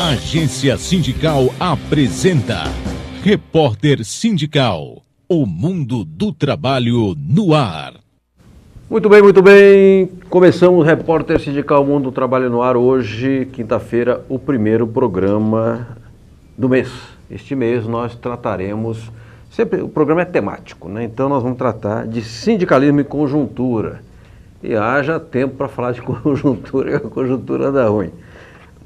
Agência Sindical apresenta Repórter Sindical, o mundo do trabalho no ar. Muito bem, muito bem. Começamos o Repórter Sindical Mundo do Trabalho no Ar hoje, quinta-feira, o primeiro programa do mês. Este mês nós trataremos, sempre o programa é temático, né? Então nós vamos tratar de sindicalismo e conjuntura. E haja tempo para falar de conjuntura, e a conjuntura anda ruim.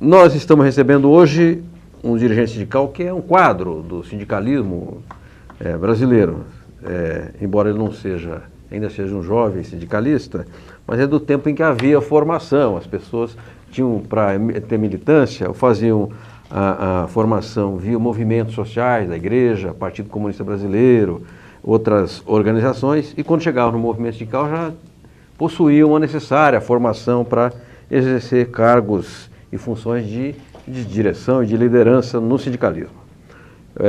Nós estamos recebendo hoje um dirigente sindical que é um quadro do sindicalismo brasileiro, embora ele não seja, ainda seja um jovem sindicalista, mas é do tempo em que havia formação. As pessoas tinham, para ter militância, faziam a formação via movimentos sociais, da igreja, Partido Comunista Brasileiro, outras organizações, e quando chegavam no movimento sindical já possuíam a necessária formação para exercer cargos e funções de direção e de liderança no sindicalismo.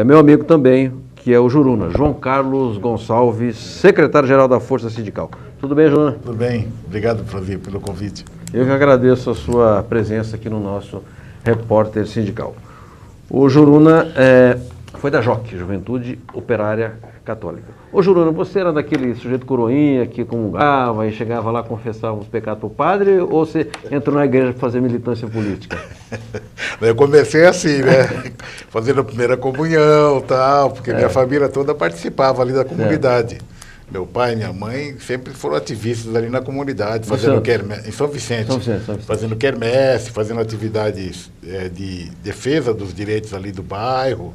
Meu amigo também, que é o Juruna, João Carlos Gonçalves, secretário-geral da Força Sindical. Tudo bem, Juruna? Tudo bem, obrigado, Flavio, pelo convite. Eu que agradeço a sua presença aqui no nosso Repórter Sindical. O Juruna foi da JOC, Juventude Operária Católica. Ô Juruna, você era daquele sujeito coroinha que comungava e chegava lá, confessava os pecados para o padre, ou você entrou na igreja para fazer militância política? Eu comecei assim, né? Fazendo a primeira comunhão e tal, porque minha família toda participava ali da comunidade. Meu pai e minha mãe sempre foram ativistas ali na comunidade, fazendo quermesse, em São Vicente, fazendo quermesse, fazendo atividades de defesa dos direitos ali do bairro,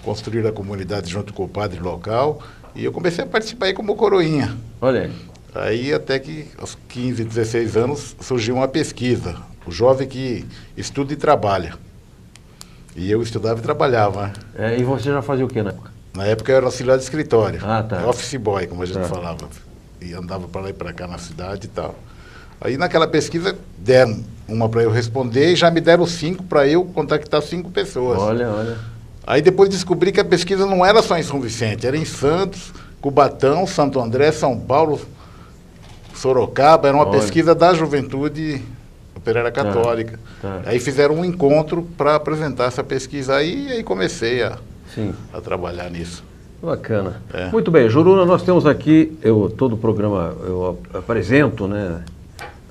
construir a comunidade junto com o padre local, e eu comecei a participar aí como coroinha. Olha aí. Aí até que aos 15, 16 anos surgiu uma pesquisa, o jovem que estuda e trabalha. E eu estudava e trabalhava. E você já fazia o que na época? Na época eu era auxiliar de escritório, office boy, como a gente falava, e andava para lá e para cá na cidade e tal. Aí naquela pesquisa deram uma para eu responder e já me deram 5 para eu contactar 5 pessoas. Olha. Aí depois descobri que a pesquisa não era só em São Vicente, era em Santos, Cubatão, Santo André, São Paulo, Sorocaba, era uma pesquisa da Juventude Operária Católica. Aí fizeram um encontro para apresentar essa pesquisa aí, e aí comecei a trabalhar nisso. Bacana. Muito bem, Juruna, nós temos aqui, todo o programa eu apresento, né,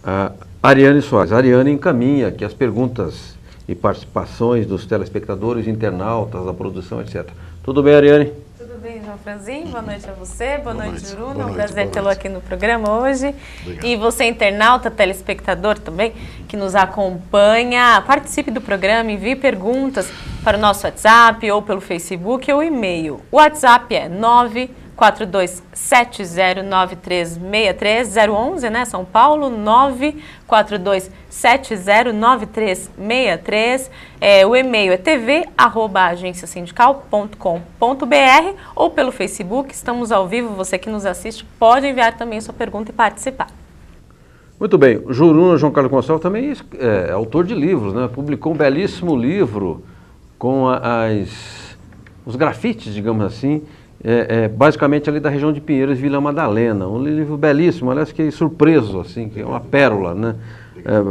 a Ariane Soares. A Ariane encaminha aqui as perguntas e participações dos telespectadores, internautas, da produção, etc. Tudo bem, Ariane? Tudo bem, João Franzinho? Boa noite a você, boa noite, Juruna. É um prazer tê-lo aqui no programa hoje. Obrigado. E você, internauta, telespectador também, que nos acompanha, participe do programa, envie perguntas para o nosso WhatsApp ou pelo Facebook ou e-mail. O WhatsApp é 942709363, 011, né, São Paulo, 942709363. O e-mail é tv@agenciasindical.com.br ou pelo Facebook. Estamos ao vivo, você que nos assiste pode enviar também sua pergunta e participar. Muito bem, o Juruna, João Carlos Gonçalves, também é autor de livros, né? Publicou um belíssimo livro com os grafites, digamos assim, basicamente ali da região de Pinheiros, Vila Madalena. Um livro belíssimo, aliás, fiquei surpreso, assim, que é uma pérola, né?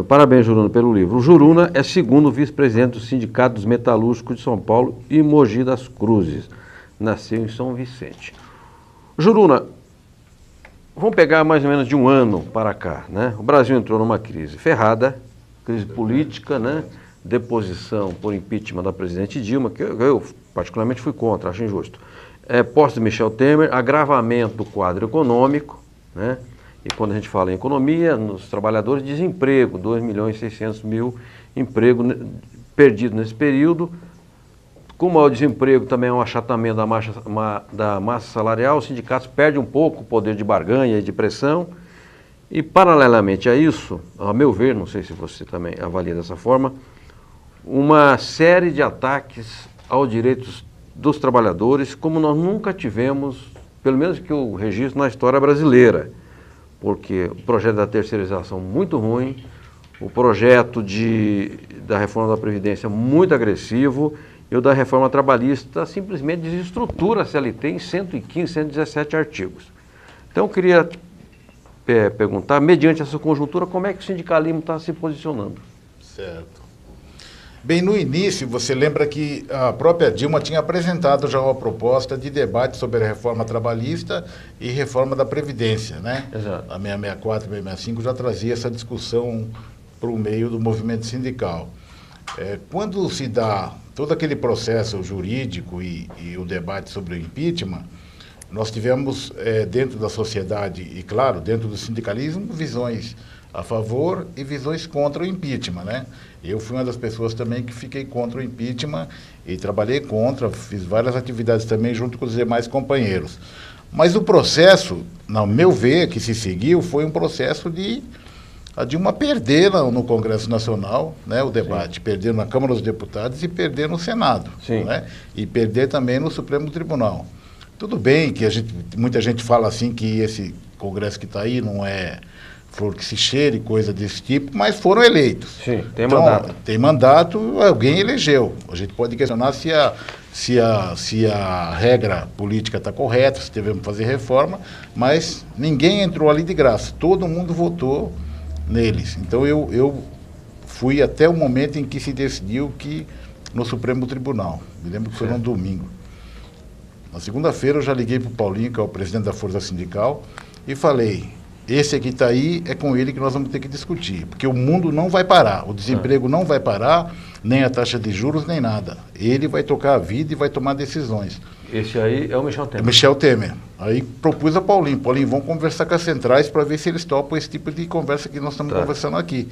Parabéns, Juruna, pelo livro. O Juruna é segundo vice-presidente do Sindicato dos Metalúrgicos de São Paulo e Mogi das Cruzes. Nasceu em São Vicente. Juruna, vamos pegar mais ou menos de um ano para cá, né? O Brasil entrou numa crise ferrada, crise política, né? Deposição por impeachment da presidente Dilma, que eu particularmente fui contra, acho injusto. Posse de Michel Temer, agravamento do quadro econômico, né? E quando a gente fala em economia, nos trabalhadores, desemprego, 2.600.000 empregos perdidos nesse período. Com o maior desemprego também é um achatamento da massa salarial, os sindicatos perdem um pouco o poder de barganha e de pressão. E paralelamente a isso, a meu ver, não sei se você também avalia dessa forma, uma série de ataques aos direitos dos trabalhadores, como nós nunca tivemos, pelo menos que eu registro na história brasileira, porque o projeto da terceirização muito ruim, o projeto da reforma da Previdência muito agressivo e o da reforma trabalhista simplesmente desestrutura a CLT em 115, 117 artigos. Então eu queria perguntar, mediante essa conjuntura, como é que o sindicalismo está se posicionando? Certo. Bem, no início, você lembra que a própria Dilma tinha apresentado já uma proposta de debate sobre a reforma trabalhista e reforma da Previdência, né? Exato. A 664 e 665 já trazia essa discussão para o meio do movimento sindical. Quando se dá todo aquele processo jurídico e o debate sobre o impeachment, nós tivemos dentro da sociedade e, claro, dentro do sindicalismo, visões a favor e visões contra o impeachment, né? Eu fui uma das pessoas também que fiquei contra o impeachment e trabalhei contra, fiz várias atividades também junto com os demais companheiros. Mas o processo, no meu ver, que se seguiu, foi um processo de a Dilma perder no Congresso Nacional, né, o debate, sim, perder na Câmara dos Deputados e perder no Senado, sim, né, e perder também no Supremo Tribunal. Tudo bem que muita gente fala assim que esse Congresso que está aí não é flor que se cheire, coisa desse tipo, mas foram eleitos. Sim, tem mandato. Tem mandato, alguém elegeu. A gente pode questionar se a regra política está correta, se devemos fazer reforma, mas ninguém entrou ali de graça. Todo mundo votou neles. Então eu fui até o momento em que se decidiu que no Supremo Tribunal, me lembro que foi num domingo. Na segunda-feira eu já liguei para o Paulinho, que é o presidente da Força Sindical, e falei, esse aqui está aí, é com ele que nós vamos ter que discutir, porque o mundo não vai parar, o desemprego não vai parar, nem a taxa de juros, nem nada. Ele vai tocar a vida e vai tomar decisões. Esse aí é o Michel Temer. É o Michel Temer. Aí propus a Paulinho, vamos conversar com as centrais para ver se eles topam esse tipo de conversa que nós estamos conversando aqui.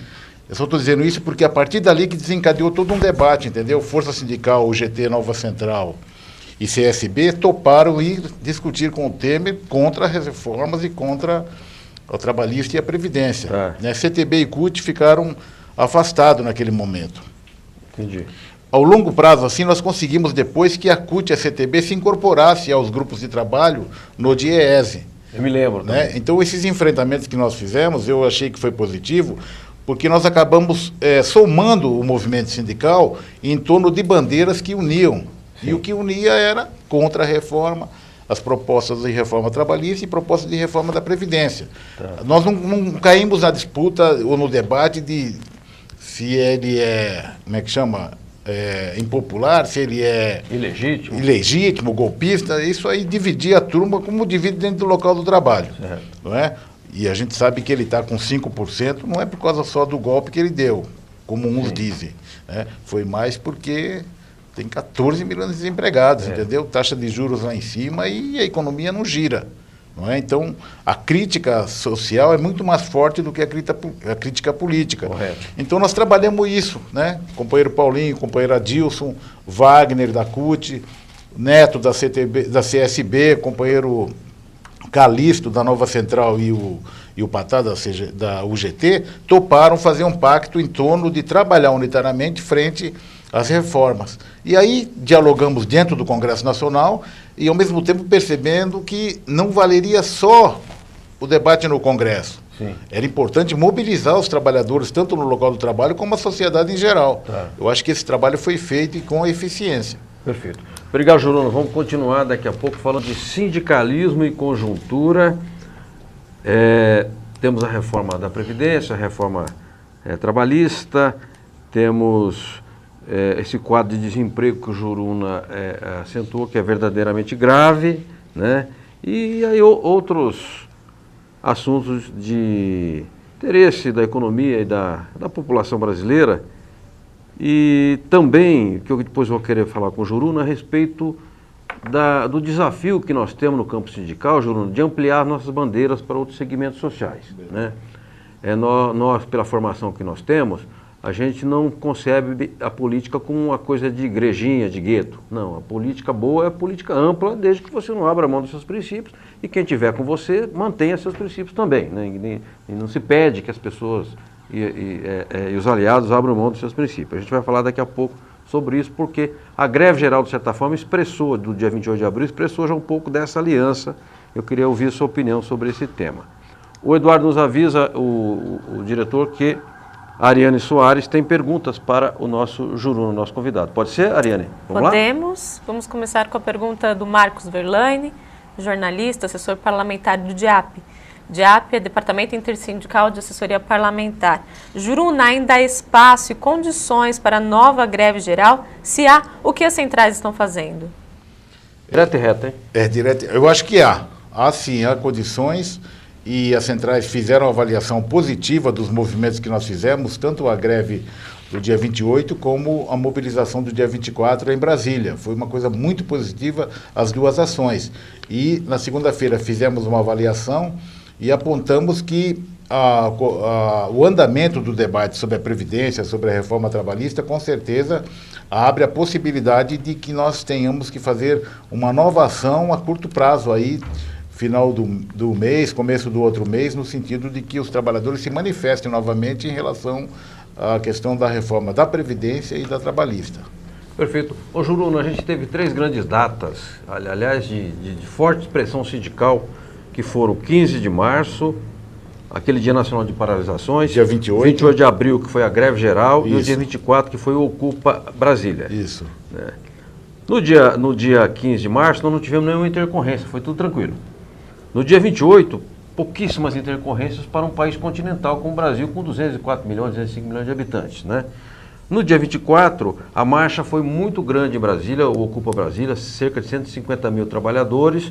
Eu só estou dizendo isso porque a partir dali que desencadeou todo um debate, entendeu? Força Sindical, UGT, Nova Central e CSB toparam ir discutir com o Temer contra as reformas e contra o trabalhista e a Previdência. Né? CTB e CUT ficaram afastados naquele momento. Entendi. Ao longo prazo, assim, nós conseguimos depois que a CUT e a CTB se incorporassem aos grupos de trabalho no DIEESE. Eu me lembro. Né? Então, esses enfrentamentos que nós fizemos, eu achei que foi positivo, porque nós acabamos somando o movimento sindical em torno de bandeiras que uniam. Sim. E o que unia era contra a reforma, as propostas de reforma trabalhista e propostas de reforma da Previdência. Nós não caímos na disputa ou no debate de se ele é, como é que chama, impopular, se ele é ilegítimo, golpista. Isso aí dividia a turma como divide dentro do local do trabalho. Não é? E a gente sabe que ele está com 5%, não é por causa só do golpe que ele deu, como uns dizem. Né? Foi mais porque tem 14 milhões de desempregados, entendeu? Taxa de juros lá em cima e a economia não gira. Não é? Então, a crítica social é muito mais forte do que a crítica política. Correto. Então, nós trabalhamos isso, né? Companheiro Paulinho, companheiro Adilson, Wagner da CUT, Neto da CSB, companheiro Calixto da Nova Central e o Patá da UGT, toparam fazer um pacto em torno de trabalhar unitariamente frente às reformas. E aí dialogamos dentro do Congresso Nacional e, ao mesmo tempo, percebendo que não valeria só o debate no Congresso. Sim. Era importante mobilizar os trabalhadores, tanto no local do trabalho como a sociedade em geral. Eu acho que esse trabalho foi feito e com eficiência. Perfeito. Obrigado, Juruno. Vamos continuar daqui a pouco falando de sindicalismo e conjuntura. Temos a reforma da Previdência, a reforma trabalhista, temos esse quadro de desemprego que o Juruna acentuou, que é verdadeiramente grave, né? E aí outros assuntos de interesse da economia e da população brasileira. E também, que eu depois vou querer falar com o Juruna, a respeito do desafio que nós temos no campo sindical, Juruna, de ampliar nossas bandeiras para outros segmentos sociais. Né? Nós, pela formação que nós temos, a gente não concebe a política como uma coisa de igrejinha, de gueto. Não, a política boa é a política ampla, desde que você não abra mão dos seus princípios e quem tiver com você mantenha seus princípios também. Né? E não se pede que as pessoas e os aliados abram mão dos seus princípios. A gente vai falar daqui a pouco sobre isso, porque a greve geral, de certa forma, expressou, do dia 28 de abril, expressou já um pouco dessa aliança. Eu queria ouvir a sua opinião sobre esse tema. O Eduardo nos avisa, o diretor, que a Ariane Soares tem perguntas para o nosso Juruna, nosso convidado. Pode ser, Ariane? Podemos. Vamos começar com a pergunta do Marcos Verlaine, jornalista, assessor parlamentar do DIAP. DIAP, Departamento Intersindical de Assessoria Parlamentar. Juruna, ainda há espaço e condições para nova greve geral? Se há, o que as centrais estão fazendo? Direto e reto, hein? Direto. Eu acho que há. Há sim, há condições, e as centrais fizeram uma avaliação positiva dos movimentos que nós fizemos, tanto a greve do dia 28 como a mobilização do dia 24 em Brasília. Foi uma coisa muito positiva as duas ações. E na segunda-feira fizemos uma avaliação e apontamos que o andamento do debate sobre a Previdência, sobre a reforma trabalhista, com certeza abre a possibilidade de que nós tenhamos que fazer uma nova ação a curto prazo aí, final do mês, começo do outro mês, no sentido de que os trabalhadores se manifestem novamente em relação à questão da reforma da Previdência e da trabalhista. Perfeito. Ô Juruna, a gente teve 3 grandes datas, aliás, de forte expressão sindical, que foram o 15 de março, aquele Dia Nacional de Paralisações, dia 28 de abril, que foi a greve geral, Isso. E o dia 24, que foi o Ocupa Brasília. Isso. Né? No dia 15 de março, nós não tivemos nenhuma intercorrência, foi tudo tranquilo. No dia 28, pouquíssimas intercorrências para um país continental como o Brasil, com 204 milhões, 205 milhões de habitantes, né? No dia 24, a marcha foi muito grande em Brasília, o Ocupa Brasília, cerca de 150 mil trabalhadores,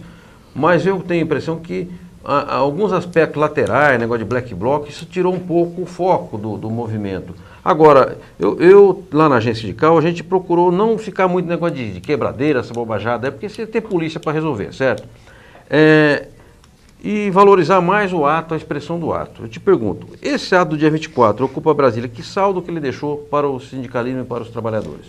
mas eu tenho a impressão que alguns aspectos laterais, negócio de black bloc, isso tirou um pouco o foco do movimento. Agora, eu lá na agência sindical, a gente procurou não ficar muito negócio de quebradeira, essa bobajada, porque você tem polícia para resolver, certo? E valorizar mais o ato, a expressão do ato. Eu te pergunto, esse ato do dia 24, Ocupa Brasília, que saldo que ele deixou para o sindicalismo e para os trabalhadores?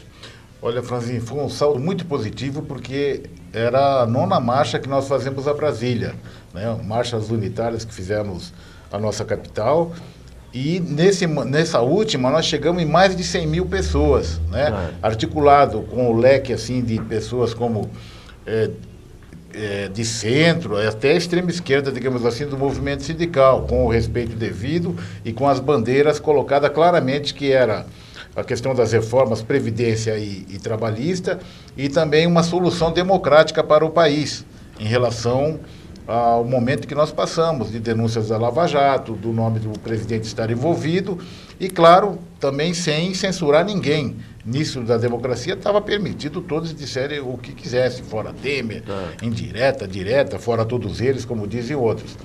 Olha, Franzinho, foi um saldo muito positivo, porque era a 9ª marcha que nós fazemos a Brasília, né? Marchas unitárias que fizemos a nossa capital, e nessa última nós chegamos em mais de 100 mil pessoas, né? Articulado com o leque assim, de pessoas como de centro, até a extrema esquerda, digamos assim, do movimento sindical, com o respeito devido e com as bandeiras colocadas claramente, que era a questão das reformas Previdência e Trabalhista, e também uma solução democrática para o país, em relação ao momento que nós passamos, de denúncias da Lava Jato, do nome do presidente estar envolvido, e claro, também sem censurar ninguém. Nisso da democracia estava permitido todos disserem o que quisessem, fora Temer, indireta, direta, fora todos eles, como dizem outros.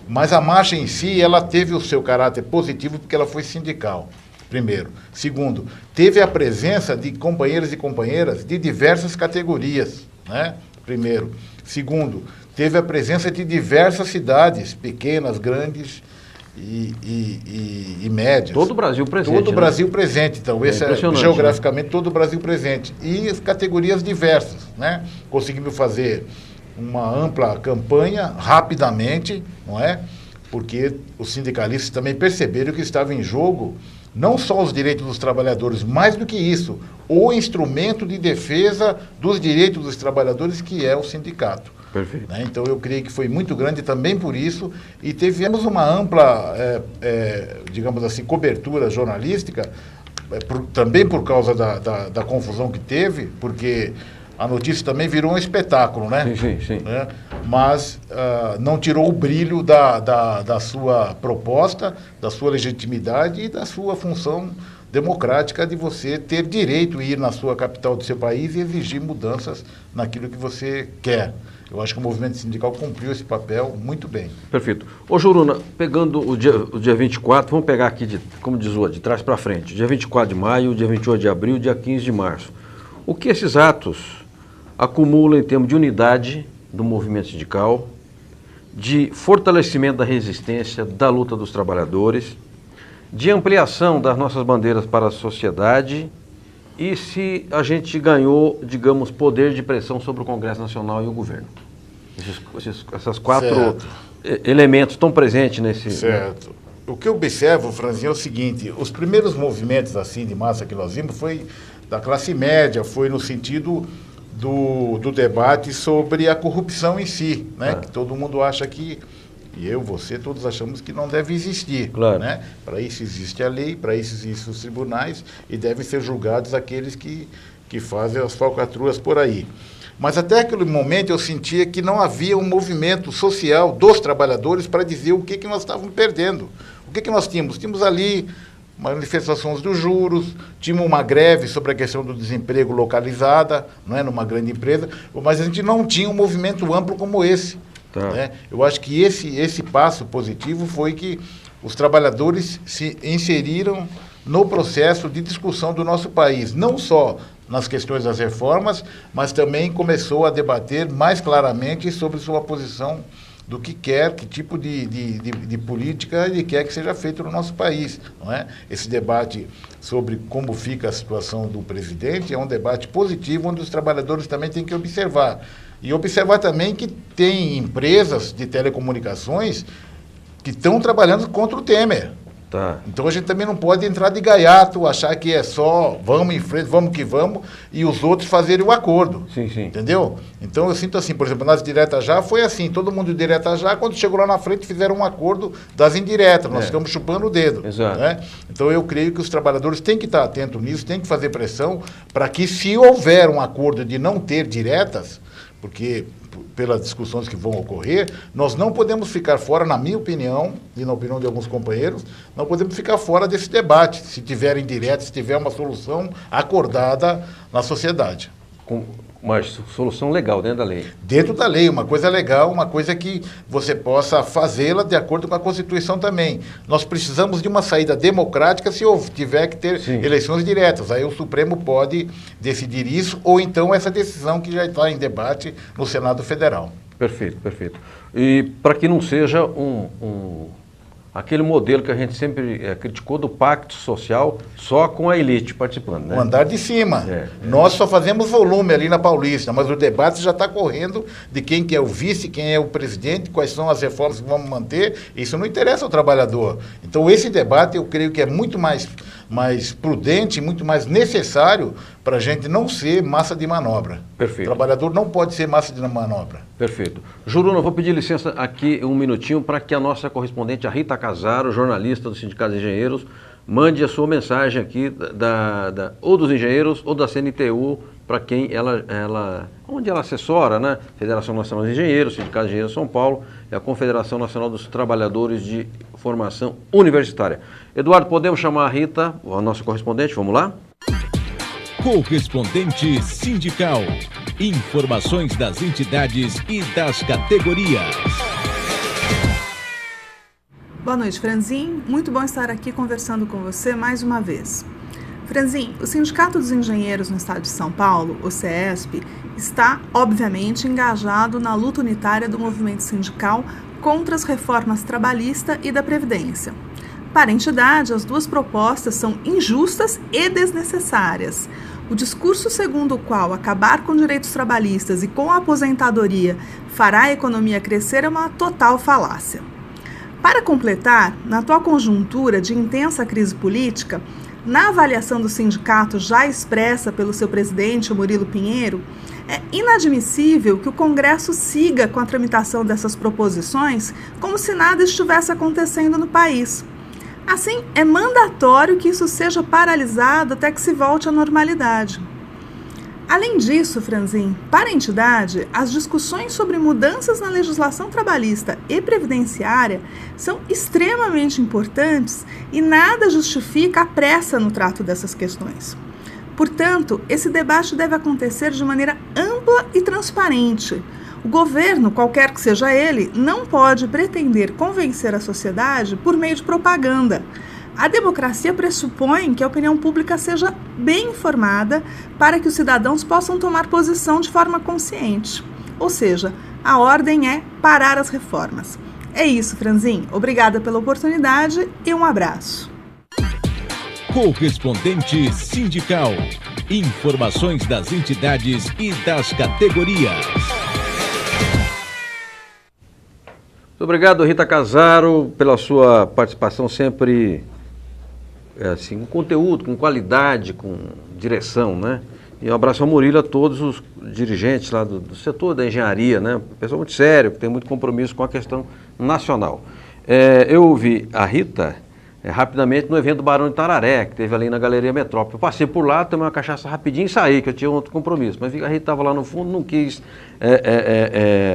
Mas a marcha em si, ela teve o seu caráter positivo porque ela foi sindical, primeiro. Segundo, teve a presença de companheiros e companheiras de diversas categorias, né? Primeiro. Segundo, teve a presença de diversas cidades, pequenas, grandes e médias. Todo o Brasil presente. Todo o Brasil presente, então. Esse é geograficamente, né? Todo o Brasil presente. E as categorias diversas, né? Conseguimos fazer uma ampla campanha rapidamente, não é? Porque os sindicalistas também perceberam que estava em jogo não só os direitos dos trabalhadores, mais do que isso, o instrumento de defesa dos direitos dos trabalhadores, que é o sindicato. Perfeito. Né? Então eu creio que foi muito grande também por isso, e tivemos uma ampla, digamos assim, cobertura jornalística, também por causa da confusão que teve, porque a notícia também virou um espetáculo, né? Sim. Né? Mas não tirou o brilho da sua proposta, da sua legitimidade e da sua função democrática de você ter direito a ir na sua capital do seu país e exigir mudanças naquilo que você quer. Eu acho que o movimento sindical cumpriu esse papel muito bem. Perfeito. Ô Juruna, pegando o dia 24, vamos pegar aqui, como diz o de trás para frente, dia 24 de maio, dia 28 de abril, dia 15 de março. O que esses atos acumulam em termos de unidade do movimento sindical, de fortalecimento da resistência, da luta dos trabalhadores, de ampliação das nossas bandeiras para a sociedade, e se a gente ganhou, poder de pressão sobre o Congresso Nacional e o governo? Essas 4 elementos estão presentes nesse... Certo. O que eu observo, Franzinho, é o seguinte: os primeiros movimentos assim de massa que nós vimos foi da classe média, foi no sentido do debate sobre a corrupção em si, né? Que todo mundo acha que, e eu, você, todos achamos que não deve existir. Claro. Né? Para isso existe a lei, para isso existem os tribunais, e devem ser julgados aqueles que fazem as falcatruas por aí. Mas até aquele momento eu sentia que não havia um movimento social dos trabalhadores para dizer o que nós estávamos perdendo. O que nós tínhamos? Tínhamos ali manifestações dos juros, tínhamos uma greve sobre a questão do desemprego localizada, não é, numa grande empresa, mas a gente não tinha um movimento amplo como esse. Tá. Né? Eu acho que esse passo positivo foi que os trabalhadores se inseriram no processo de discussão do nosso país, não só nas questões das reformas, mas também começou a debater mais claramente sobre sua posição do que quer, que tipo de política ele quer que seja feito no nosso país. Não é? Esse debate sobre como fica a situação do presidente é um debate positivo, onde os trabalhadores também têm que observar. E observar também que tem empresas de telecomunicações que estão trabalhando contra o Temer. Tá. Então a gente também não pode entrar de gaiato, achar que é só vamos em frente, vamos que vamos, e os outros fazerem o acordo. Sim, sim. Entendeu? Então eu sinto assim, por exemplo, nas diretas já foi assim, todo mundo de direta já, quando chegou lá na frente fizeram um acordo das indiretas, nós ficamos chupando o dedo. Exato. Né? Então eu creio que os trabalhadores têm que estar atentos nisso, têm que fazer pressão para que, se houver um acordo de não ter diretas, porque pelas discussões que vão ocorrer, nós não podemos ficar fora, na minha opinião, e na opinião de alguns companheiros, não podemos ficar fora desse debate, se tiverem diretas, se tiver uma solução acordada na sociedade. Com uma solução legal dentro da lei. Dentro da lei, uma coisa legal, uma coisa que você possa fazê-la de acordo com a Constituição também. Nós precisamos de uma saída democrática se tiver que ter eleições diretas. Aí o Supremo pode decidir isso, ou então essa decisão que já está em debate no Senado Federal. Perfeito, perfeito. E para que não seja aquele modelo que a gente sempre criticou do pacto social só com a elite participando, né? O andar de cima. Nós só fazemos volume ali na Paulista, mas o debate já está correndo de quem que é o vice, quem é o presidente, quais são as reformas que vamos manter. Isso não interessa ao trabalhador. Então esse debate eu creio que é muito mais prudente, muito mais necessário para a gente não ser massa de manobra. Perfeito. O trabalhador não pode ser massa de manobra. Perfeito. Juruna, eu vou pedir licença aqui um minutinho para que a nossa correspondente, a Rita Casaro, jornalista do Sindicato de Engenheiros, mande a sua mensagem aqui ou dos engenheiros ou da CNTU, para quem onde ela assessora, né? Federação Nacional de Engenheiros, Sindicato de Engenheiros de São Paulo e a Confederação Nacional dos Trabalhadores de Formação Universitária. Eduardo, podemos chamar a Rita, a nossa correspondente, vamos lá? Correspondente sindical. Informações das entidades e das categorias. Boa noite, Franzin. Muito bom estar aqui conversando com você mais uma vez. Franzin, o Sindicato dos Engenheiros no Estado de São Paulo, o CESP, está, obviamente, engajado na luta unitária do movimento sindical contra as reformas trabalhista e da Previdência. Para a entidade, as duas propostas são injustas e desnecessárias. O discurso segundo o qual acabar com direitos trabalhistas e com a aposentadoria fará a economia crescer é uma total falácia. Para completar, na atual conjuntura de intensa crise política, na avaliação do sindicato já expressa pelo seu presidente, o Murilo Pinheiro, é inadmissível que o Congresso siga com a tramitação dessas proposições como se nada estivesse acontecendo no país. Assim, é mandatório que isso seja paralisado até que se volte à normalidade. Além disso, Franzin, para a entidade, as discussões sobre mudanças na legislação trabalhista e previdenciária são extremamente importantes e nada justifica a pressa no trato dessas questões. Portanto, esse debate deve acontecer de maneira ampla e transparente. O governo, qualquer que seja ele, não pode pretender convencer a sociedade por meio de propaganda. A democracia pressupõe que a opinião pública seja bem informada para que os cidadãos possam tomar posição de forma consciente. Ou seja, a ordem é parar as reformas. É isso, Franzin. Obrigada pela oportunidade e um abraço. Correspondente sindical. Informações das entidades e das categorias. Muito obrigado, Rita Casaro, pela sua participação sempre assim, com conteúdo, com qualidade, com direção, né? E um abraço ao Murilo, a todos os dirigentes lá do setor da engenharia, né? Pessoal muito sério, que tem muito compromisso com a questão nacional. Eu ouvi a Rita rapidamente no evento do Barão de Tararé, que teve ali na Galeria Metrópole. Eu passei por lá, tomei uma cachaça rapidinho e saí, que eu tinha outro compromisso. Mas a Rita estava lá no fundo, não quis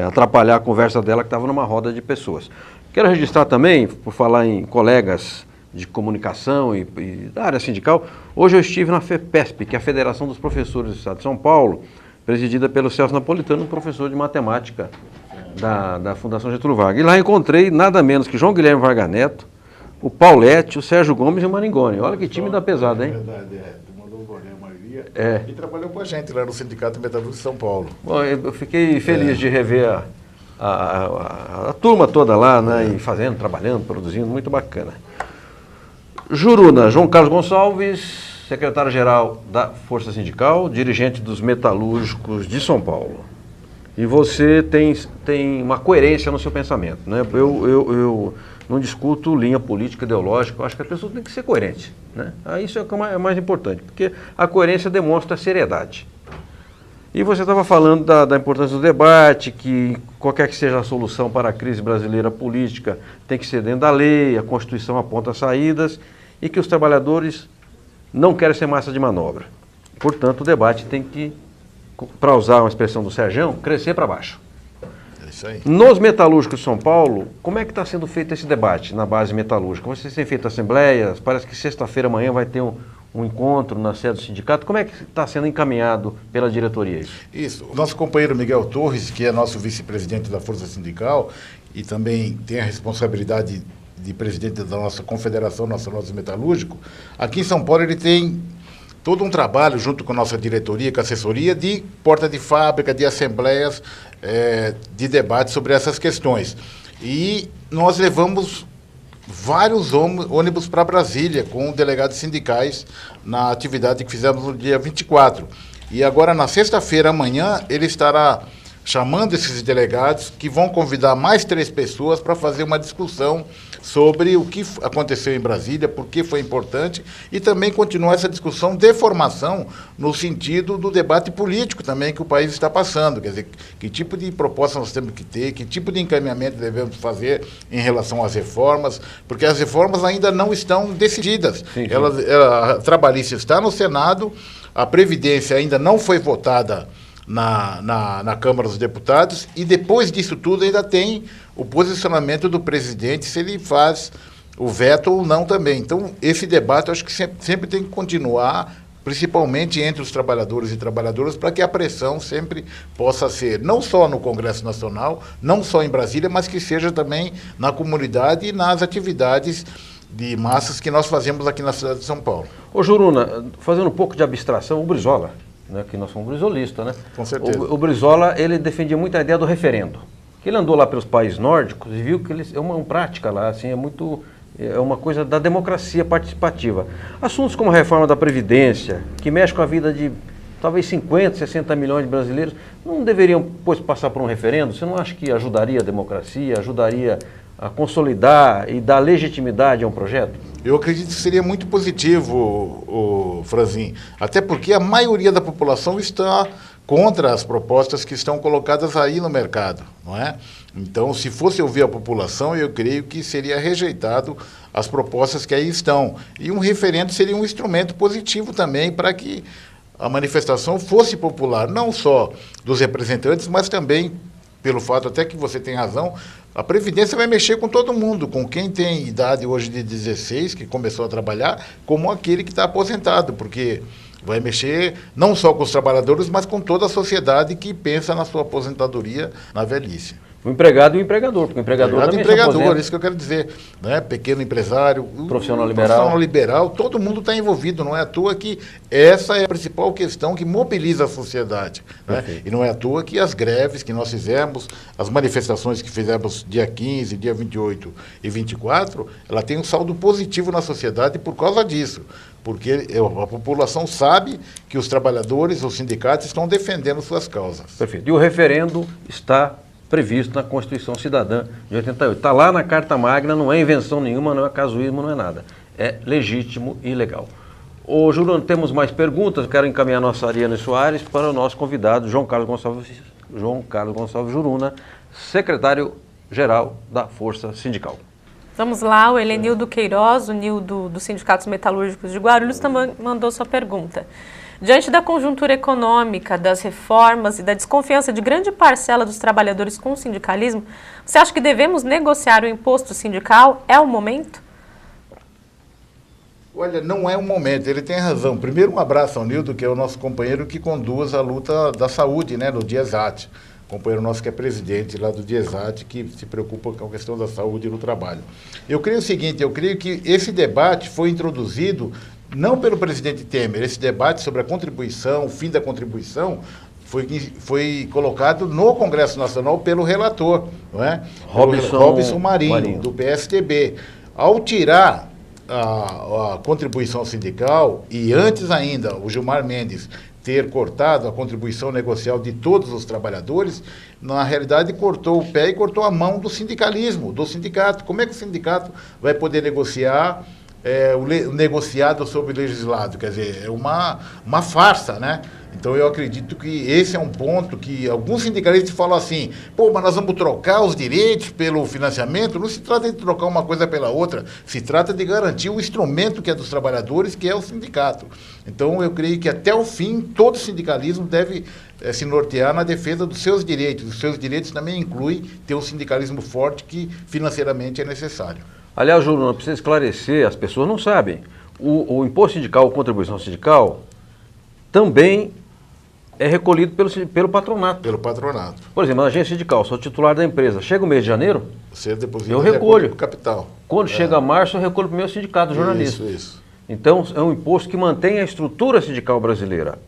atrapalhar a conversa dela, que estava numa roda de pessoas. Quero registrar também, por falar em colegas de comunicação e da área sindical, hoje eu estive na FEPESP, que é a Federação dos Professores do Estado de São Paulo, presidida pelo Celso Napolitano, um professor de matemática da Fundação Getúlio Vargas. E lá encontrei nada menos que João Guilherme Vargas Neto, o Paulete, o Sérgio Gomes e o Maringoni. Olha que time da pesada, hein? Verdade, tu mandou o boné, a maioria. E trabalhou com a gente lá no Sindicato Metalúrgico de São Paulo. Bom, eu fiquei feliz de rever a turma toda lá, né? E fazendo, trabalhando, produzindo, muito bacana. Juruna, João Carlos Gonçalves, secretário-geral da Força Sindical, dirigente dos metalúrgicos de São Paulo. E você tem uma coerência no seu pensamento, né? Eu não discuto linha política, ideológica, eu acho que a pessoa tem que ser coerente, né? Isso é o mais importante, porque a coerência demonstra seriedade. E você estava falando da importância do debate, que qualquer que seja a solução para a crise brasileira política tem que ser dentro da lei, a Constituição aponta saídas, e que os trabalhadores não querem ser massa de manobra. Portanto, o debate tem que, para usar uma expressão do Sergião, crescer para baixo. É isso aí. Nos metalúrgicos de São Paulo, como é que está sendo feito esse debate na base metalúrgica? Vocês têm feito assembleias, parece que sexta-feira amanhã vai ter um encontro na sede do sindicato. Como é que está sendo encaminhado pela diretoria isso? Isso. O nosso companheiro Miguel Torres, que é nosso vice-presidente da Força Sindical e também tem a responsabilidade de presidente da nossa Confederação Nacional dos Metalúrgicos, aqui em São Paulo ele tem todo um trabalho junto com a nossa diretoria, com a assessoria, de porta de fábrica, de assembleias, de debate sobre essas questões. E nós levamos vários ônibus para Brasília com delegados sindicais na atividade que fizemos no dia 24. E agora, na sexta-feira, amanhã, ele estará chamando esses delegados, que vão convidar mais 3 pessoas para fazer uma discussão sobre o que aconteceu em Brasília, por que foi importante, e também continuar essa discussão de formação no sentido do debate político também que o país está passando. Quer dizer, que tipo de proposta nós temos que ter, que tipo de encaminhamento devemos fazer em relação às reformas, porque as reformas ainda não estão decididas. Sim, sim. A trabalhista está no Senado, a Previdência ainda não foi votada na Câmara dos Deputados, e depois disso tudo ainda tem o posicionamento do presidente, se ele faz o veto ou não também. Então, esse debate eu acho que sempre tem que continuar, principalmente entre os trabalhadores e trabalhadoras, para que a pressão sempre possa ser, não só no Congresso Nacional, não só em Brasília, mas que seja também na comunidade e nas atividades de massas que nós fazemos aqui na cidade de São Paulo. Ô Juruna, fazendo um pouco de abstração, o Brizola, né, que nós somos brizolistas, né? Com certeza. O Brizola, ele defendia muito a ideia do referendo. Que ele andou lá pelos países nórdicos e viu que é uma prática lá, assim, é uma coisa da democracia participativa. Assuntos como a reforma da Previdência, que mexe com a vida de talvez 50, 60 milhões de brasileiros, não deveriam, pois, passar por um referendo? Você não acha que ajudaria a democracia, ajudaria a consolidar e dar legitimidade a um projeto? Eu acredito que seria muito positivo, Franzin, até porque a maioria da população está contra as propostas que estão colocadas aí no mercado, não é? Então, se fosse ouvir a população, eu creio que seria rejeitado as propostas que aí estão. E um referendo seria um instrumento positivo também para que a manifestação fosse popular, não só dos representantes, mas também pelo fato, até que você tem razão, a Previdência vai mexer com todo mundo, com quem tem idade hoje de 16, que começou a trabalhar, como aquele que está aposentado, porque vai mexer não só com os trabalhadores, mas com toda a sociedade que pensa na sua aposentadoria na velhice. O empregado e o empregador, porque o empregador também empregador, isso que eu quero dizer, né? Pequeno empresário, profissional liberal, todo mundo está envolvido, não é à toa que essa é a principal questão que mobiliza a sociedade, né? E não é à toa que as greves que nós fizemos, as manifestações que fizemos dia 15, dia 28 e 24, ela tem um saldo positivo na sociedade por causa disso, porque a população sabe que os trabalhadores, os sindicatos estão defendendo suas causas. Perfeito. E o referendo está previsto na Constituição Cidadã de 88. Está lá na Carta Magna, não é invenção nenhuma, não é casuísmo, não é nada. É legítimo e legal. Ô, Juruna, temos mais perguntas. Quero encaminhar a nossa Ariane Soares para o nosso convidado, João Carlos Gonçalves Juruna, secretário-geral da Força Sindical. Vamos lá, o Helenildo Queiroz, o Nildo dos Sindicatos Metalúrgicos de Guarulhos, também mandou sua pergunta. Diante da conjuntura econômica, das reformas e da desconfiança de grande parcela dos trabalhadores com o sindicalismo, você acha que devemos negociar o imposto sindical? É o momento? Olha, não é o momento, ele tem razão. Primeiro, um abraço ao Nildo, que é o nosso companheiro que conduz a luta da saúde, né, no DIESAT. Companheiro nosso que é presidente lá do DIESAT, que se preocupa com a questão da saúde no trabalho. Eu creio o seguinte, eu creio que esse debate foi introduzido não pelo presidente Temer, esse debate sobre a contribuição, o fim da contribuição, foi colocado no Congresso Nacional pelo relator, não é? Robson Marinho, do PSDB. Ao tirar a contribuição sindical, e antes ainda o Gilmar Mendes ter cortado a contribuição negocial de todos os trabalhadores, na realidade cortou o pé e cortou a mão do sindicalismo, do sindicato. Como é que o sindicato vai poder negociar o negociado sobre o legislado? Quer dizer, é uma farsa, né? Então eu acredito que esse é um ponto que alguns sindicalistas falam assim, pô, mas nós vamos trocar os direitos pelo financiamento. Não se trata de trocar uma coisa pela outra, se trata de garantir o instrumento que é dos trabalhadores, que é o sindicato. Então eu creio que até o fim todo sindicalismo deve se nortear na defesa dos seus direitos. Os seus direitos também incluem ter um sindicalismo forte que financeiramente é necessário. Aliás, Júlio, não precisa esclarecer, as pessoas não sabem. O imposto sindical, a contribuição sindical, também é recolhido pelo patronato. Pelo patronato. Por exemplo, na agência sindical, sou titular da empresa. Chega o mês de janeiro, você deposita, eu recolho. O capital. Quando chega março, eu recolho para o meu sindicato jornalista. Isso. Então, é um imposto que mantém a estrutura sindical brasileira,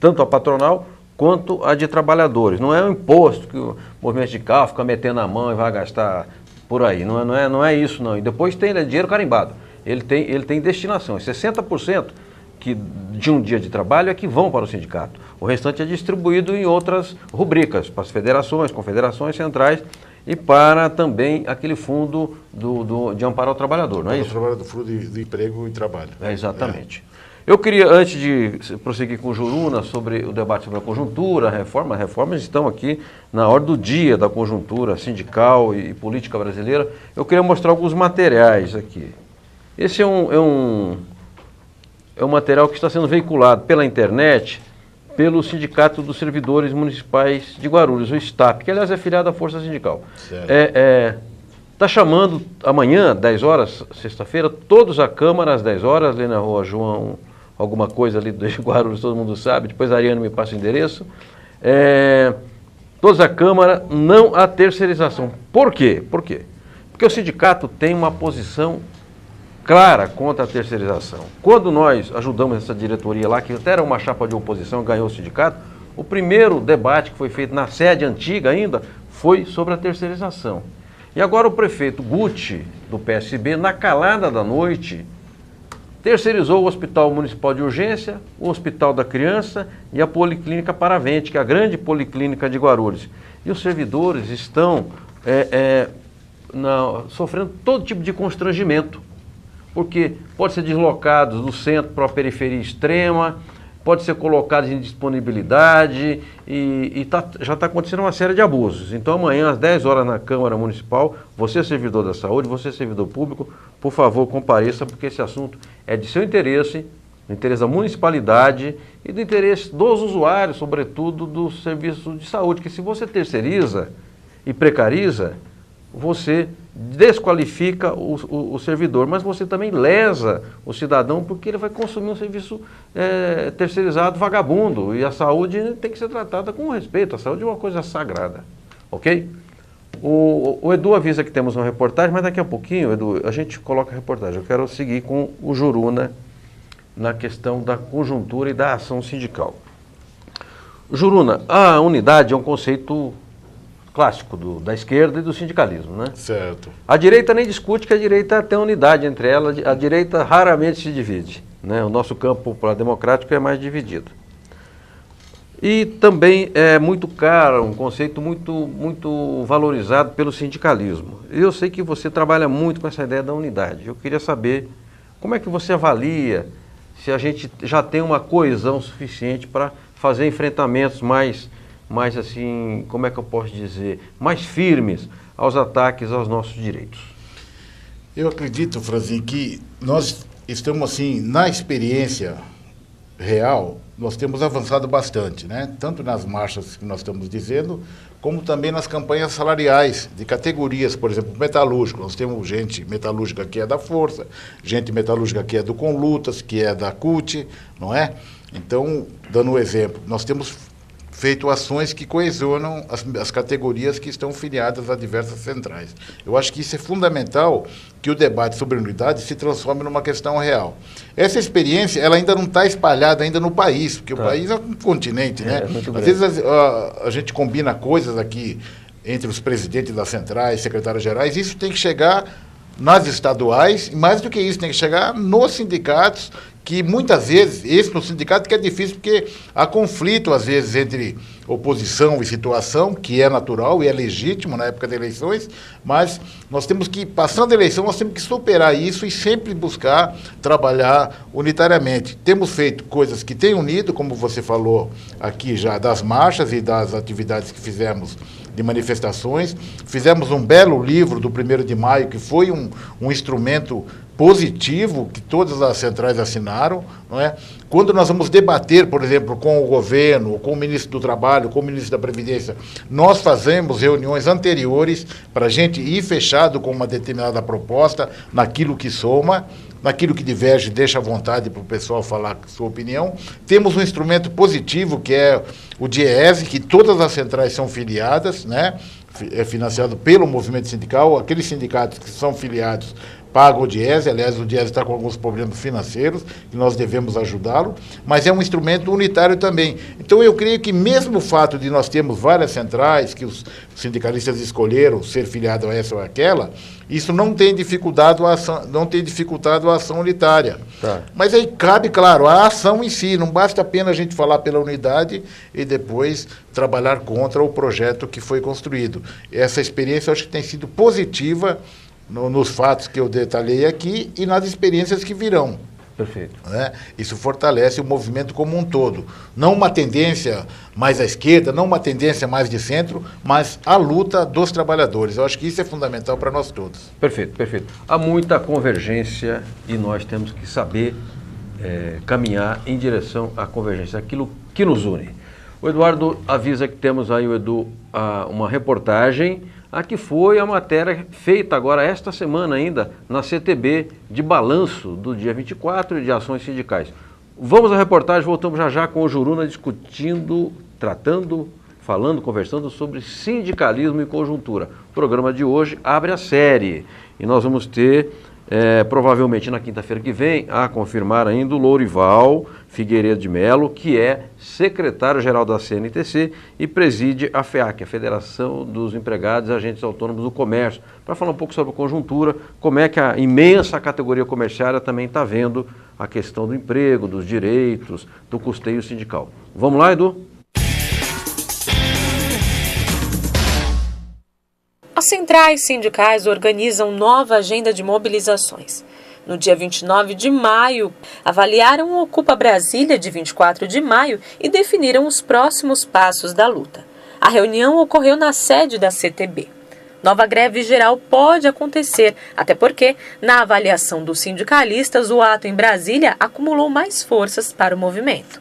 tanto a patronal quanto a de trabalhadores. Não é um imposto que o movimento sindical fica metendo a mão e vai gastar por aí. Não é isso, não. E depois tem dinheiro carimbado. Ele tem destinação. 60% de um dia de trabalho é que vão para o sindicato. O restante é distribuído em outras rubricas, para as federações, confederações centrais e para também aquele fundo de amparo ao trabalhor, não é isso? O fundo de emprego e trabalho. Exatamente. Eu queria, antes de prosseguir com o Juruna sobre o debate sobre a conjuntura, a reforma, as reformas estão aqui na ordem do dia da conjuntura sindical e política brasileira, eu queria mostrar alguns materiais aqui. Esse é um material que está sendo veiculado pela internet pelo Sindicato dos Servidores Municipais de Guarulhos, o STAP, que aliás é filiado à Força Sindical. Está chamando amanhã, 10 horas, sexta-feira, todos à Câmara às 10 horas, ali na rua João, alguma coisa ali de Guarulhos, todo mundo sabe, depois a Ariane me passa o endereço. Todos à Câmara, não à terceirização. Por quê? Porque o sindicato tem uma posição clara contra a terceirização. Quando nós ajudamos essa diretoria lá, que até era uma chapa de oposição, ganhou o sindicato, o primeiro debate que foi feito na sede antiga ainda foi sobre a terceirização. E agora o prefeito Guti, do PSB, na calada da noite, terceirizou o Hospital Municipal de Urgência, o Hospital da Criança e a Policlínica Paravente, que é a grande policlínica de Guarulhos. E os servidores estão sofrendo todo tipo de constrangimento, porque pode ser deslocados do centro para a periferia extrema, pode ser colocados em disponibilidade e já está acontecendo uma série de abusos. Então amanhã às 10 horas na Câmara Municipal, você servidor da saúde, você servidor público, por favor compareça, porque esse assunto é de seu interesse, do interesse da municipalidade e do interesse dos usuários, sobretudo do serviço de saúde, que se você terceiriza e precariza, você desqualifica o servidor, mas você também lesa o cidadão porque ele vai consumir um serviço terceirizado vagabundo e a saúde tem que ser tratada com respeito, a saúde é uma coisa sagrada, ok? O Edu avisa que temos uma reportagem, mas daqui a pouquinho, Edu, a gente coloca a reportagem. Eu quero seguir com o Juruna na questão da conjuntura e da ação sindical. Juruna, a unidade é um conceito clássico da esquerda e do sindicalismo, né? Certo. A direita nem discute que a direita tem unidade entre elas, a direita raramente se divide, né? O nosso campo popular democrático é mais dividido. E também é muito caro, um conceito muito valorizado pelo sindicalismo. Eu sei que você trabalha muito com essa ideia da unidade. Eu queria saber como é que você avalia se a gente já tem uma coesão suficiente para fazer enfrentamentos mais assim, como é que eu posso dizer, mais firmes aos ataques aos nossos direitos. Eu acredito, Franzinho, que nós estamos assim, na experiência real, nós temos avançado bastante, né? Tanto nas marchas que nós estamos dizendo, como também nas campanhas salariais de categorias, por exemplo, metalúrgico. Nós temos gente metalúrgica que é da Força, gente metalúrgica que é do Conlutas, que é da CUT, não é? Então, dando um exemplo, nós temos feito ações que coesionam as categorias que estão filiadas a diversas centrais. Eu acho que isso é fundamental, que o debate sobre unidade se transforme numa questão real. Essa experiência, ela ainda não está espalhada ainda no país, porque o país é um continente, né? Às vezes a gente combina coisas aqui entre os presidentes das centrais, secretários gerais, isso tem que chegar nas estaduais, e mais do que isso, tem que chegar nos sindicatos, que muitas vezes, esse no sindicato que é difícil, porque há conflito, às vezes, entre oposição e situação, que é natural e é legítimo na época de eleições, mas nós temos que, passando a eleição, nós temos que superar isso e sempre buscar trabalhar unitariamente. Temos feito coisas que têm unido, como você falou aqui já, das marchas e das atividades que fizemos de manifestações. Fizemos um belo livro do 1º de maio, que foi um instrumento positivo que todas as centrais assinaram, não é? Quando nós vamos debater, por exemplo, com o governo, com o ministro do Trabalho, com o ministro da Previdência, nós fazemos reuniões anteriores para a gente ir fechado com uma determinada proposta naquilo que soma, naquilo que diverge, deixa à vontade para o pessoal falar sua opinião. Temos um instrumento positivo, que é o DIEESE, que todas as centrais são filiadas, né? É financiado pelo movimento sindical. Aqueles sindicatos que são filiados pagam o DIEESE, aliás, o DIEESE está com alguns problemas financeiros, que nós devemos ajudá-lo, mas é um instrumento unitário também. Então, eu creio que mesmo o fato de nós termos várias centrais, que os sindicalistas escolheram ser filiado a essa ou aquela, isso não tem dificultado a ação unitária. Tá. Mas aí cabe, claro, a ação em si, não basta apenas a gente falar pela unidade e depois trabalhar contra o projeto que foi construído. Essa experiência, eu acho que tem sido positiva nos fatos que eu detalhei aqui e nas experiências que virão. Perfeito. Né? Isso fortalece o movimento como um todo. Não uma tendência mais à esquerda, não uma tendência mais de centro, mas a luta dos trabalhadores. Eu acho que isso é fundamental para nós todos. Perfeito, perfeito. Há muita convergência e nós temos que saber caminhar em direção à convergência, aquilo que nos une. O Eduardo avisa que temos aí, o Edu, uma reportagem. Aqui foi a matéria feita agora, esta semana ainda, na CTB, de balanço do dia 24 e de ações sindicais. Vamos à reportagem, voltamos já com o Juruna discutindo, tratando, falando, conversando sobre sindicalismo e conjuntura. O programa de hoje abre a série e nós vamos ter, provavelmente na quinta-feira que vem, a confirmar ainda o Lourival Figueiredo de Melo, que é secretário-geral da CNTC e preside a FEAC, a Federação dos Empregados e Agentes Autônomos do Comércio, para falar um pouco sobre a conjuntura, como é que a imensa categoria comerciária também está vendo a questão do emprego, dos direitos, do custeio sindical. Vamos lá, Edu? As centrais sindicais organizam nova agenda de mobilizações. No dia 29 de maio, avaliaram o Ocupa Brasília de 24 de maio e definiram os próximos passos da luta. A reunião ocorreu na sede da CTB. Nova greve geral pode acontecer, até porque, na avaliação dos sindicalistas, o ato em Brasília acumulou mais forças para o movimento.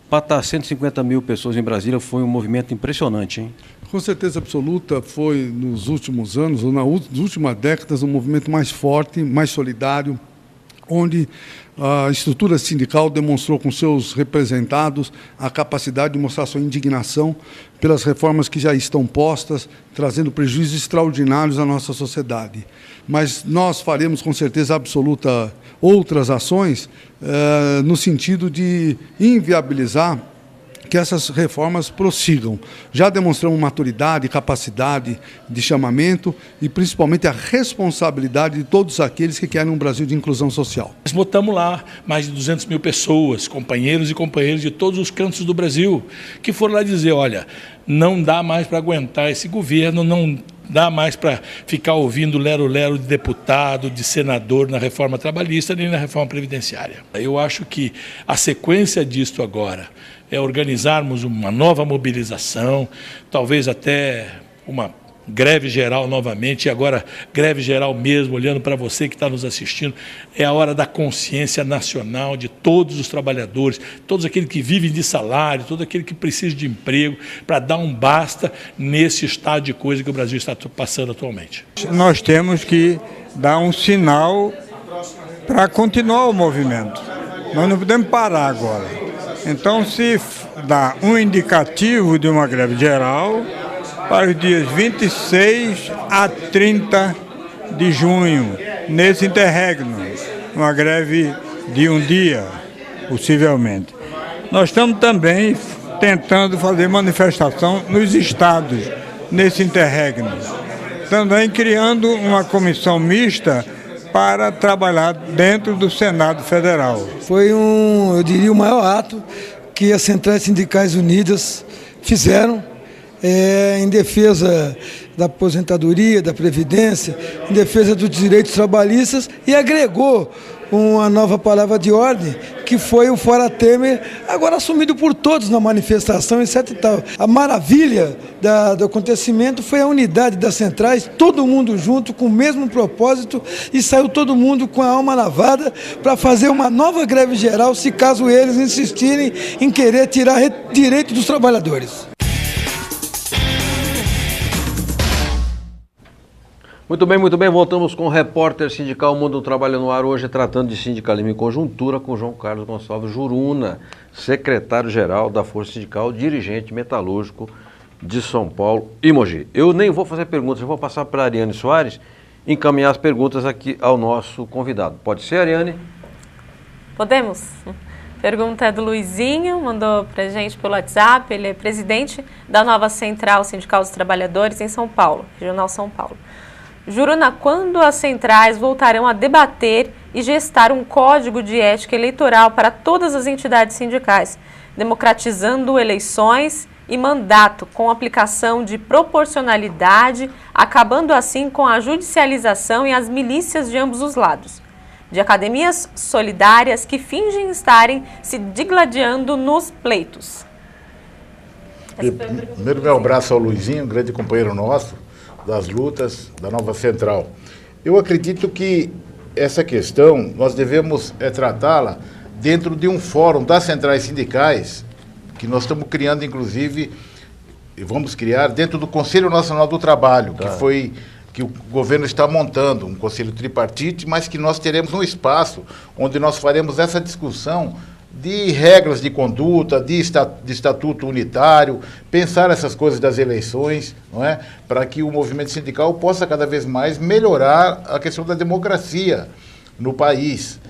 Para 150 mil pessoas em Brasília foi um movimento impressionante, hein? Com certeza absoluta, foi nos últimos anos, ou nas últimas décadas, um movimento mais forte, mais solidário, onde a estrutura sindical demonstrou com seus representados a capacidade de mostrar sua indignação pelas reformas que já estão postas, trazendo prejuízos extraordinários à nossa sociedade. Mas nós faremos, com certeza absoluta, outras ações no sentido de inviabilizar que essas reformas prossigam. Já demonstramos maturidade, capacidade de chamamento e principalmente a responsabilidade de todos aqueles que querem um Brasil de inclusão social. Nós botamos lá mais de 200 mil pessoas, companheiros e companheiras de todos os cantos do Brasil, que foram lá dizer, olha, não dá mais para aguentar esse governo, não dá mais para ficar ouvindo lero-lero de deputado, de senador na reforma trabalhista nem na reforma previdenciária. Eu acho que a sequência disto agora é organizarmos uma nova mobilização, talvez até uma greve geral novamente, e agora greve geral mesmo, olhando para você que está nos assistindo. É a hora da consciência nacional de todos os trabalhadores, todos aqueles que vivem de salário, todo aquele que precisa de emprego, para dar um basta nesse estado de coisa que o Brasil está passando atualmente. Nós temos que dar um sinal para continuar o movimento. Nós não podemos parar agora. Então, se dá um indicativo de uma greve geral para os dias 26 a 30 de junho, nesse interregno, uma greve de um dia, possivelmente. Nós estamos também tentando fazer manifestação nos estados, nesse interregno. Também criando uma comissão mista para trabalhar dentro do Senado Federal. Foi eu diria, o maior ato que as centrais sindicais unidas fizeram em defesa da aposentadoria, da previdência, em defesa dos direitos trabalhistas, e agregou uma nova palavra de ordem, que foi o Fora Temer, agora assumido por todos na manifestação, etc. e tal. A maravilha do acontecimento foi a unidade das centrais, todo mundo junto, com o mesmo propósito, e saiu todo mundo com a alma lavada para fazer uma nova greve geral, se caso eles insistirem em querer tirar direito dos trabalhadores. Muito bem, voltamos com o repórter sindical Mundo do Trabalho no ar, hoje tratando de sindicalismo em conjuntura com João Carlos Gonçalves Juruna, secretário-geral da Força Sindical, dirigente metalúrgico de São Paulo e Mogi. Eu nem vou fazer perguntas, eu vou passar para a Ariane Soares encaminhar as perguntas aqui ao nosso convidado. Pode ser, Ariane? Podemos? Pergunta é do Luizinho, mandou para a gente pelo WhatsApp, ele é presidente da nova Central Sindical dos Trabalhadores em São Paulo, Regional São Paulo. Juruna, quando as centrais voltarão a debater e gestar um código de ética eleitoral para todas as entidades sindicais, democratizando eleições e mandato com aplicação de proporcionalidade, acabando assim com a judicialização e as milícias de ambos os lados, de academias solidárias que fingem se digladiando nos pleitos? Primeiro, meu abraço ao Luizinho, um grande companheiro nosso das lutas da nova central. Eu acredito que essa questão nós devemos tratá-la dentro de um fórum das centrais sindicais, que nós estamos criando, inclusive, e vamos criar dentro do Conselho Nacional do Trabalho, que o governo está montando, um conselho tripartite, mas que nós teremos um espaço onde nós faremos essa discussão de regras de conduta, de estatuto unitário, pensar essas coisas das eleições, não é? Para que o movimento sindical possa cada vez mais melhorar a questão da democracia no país.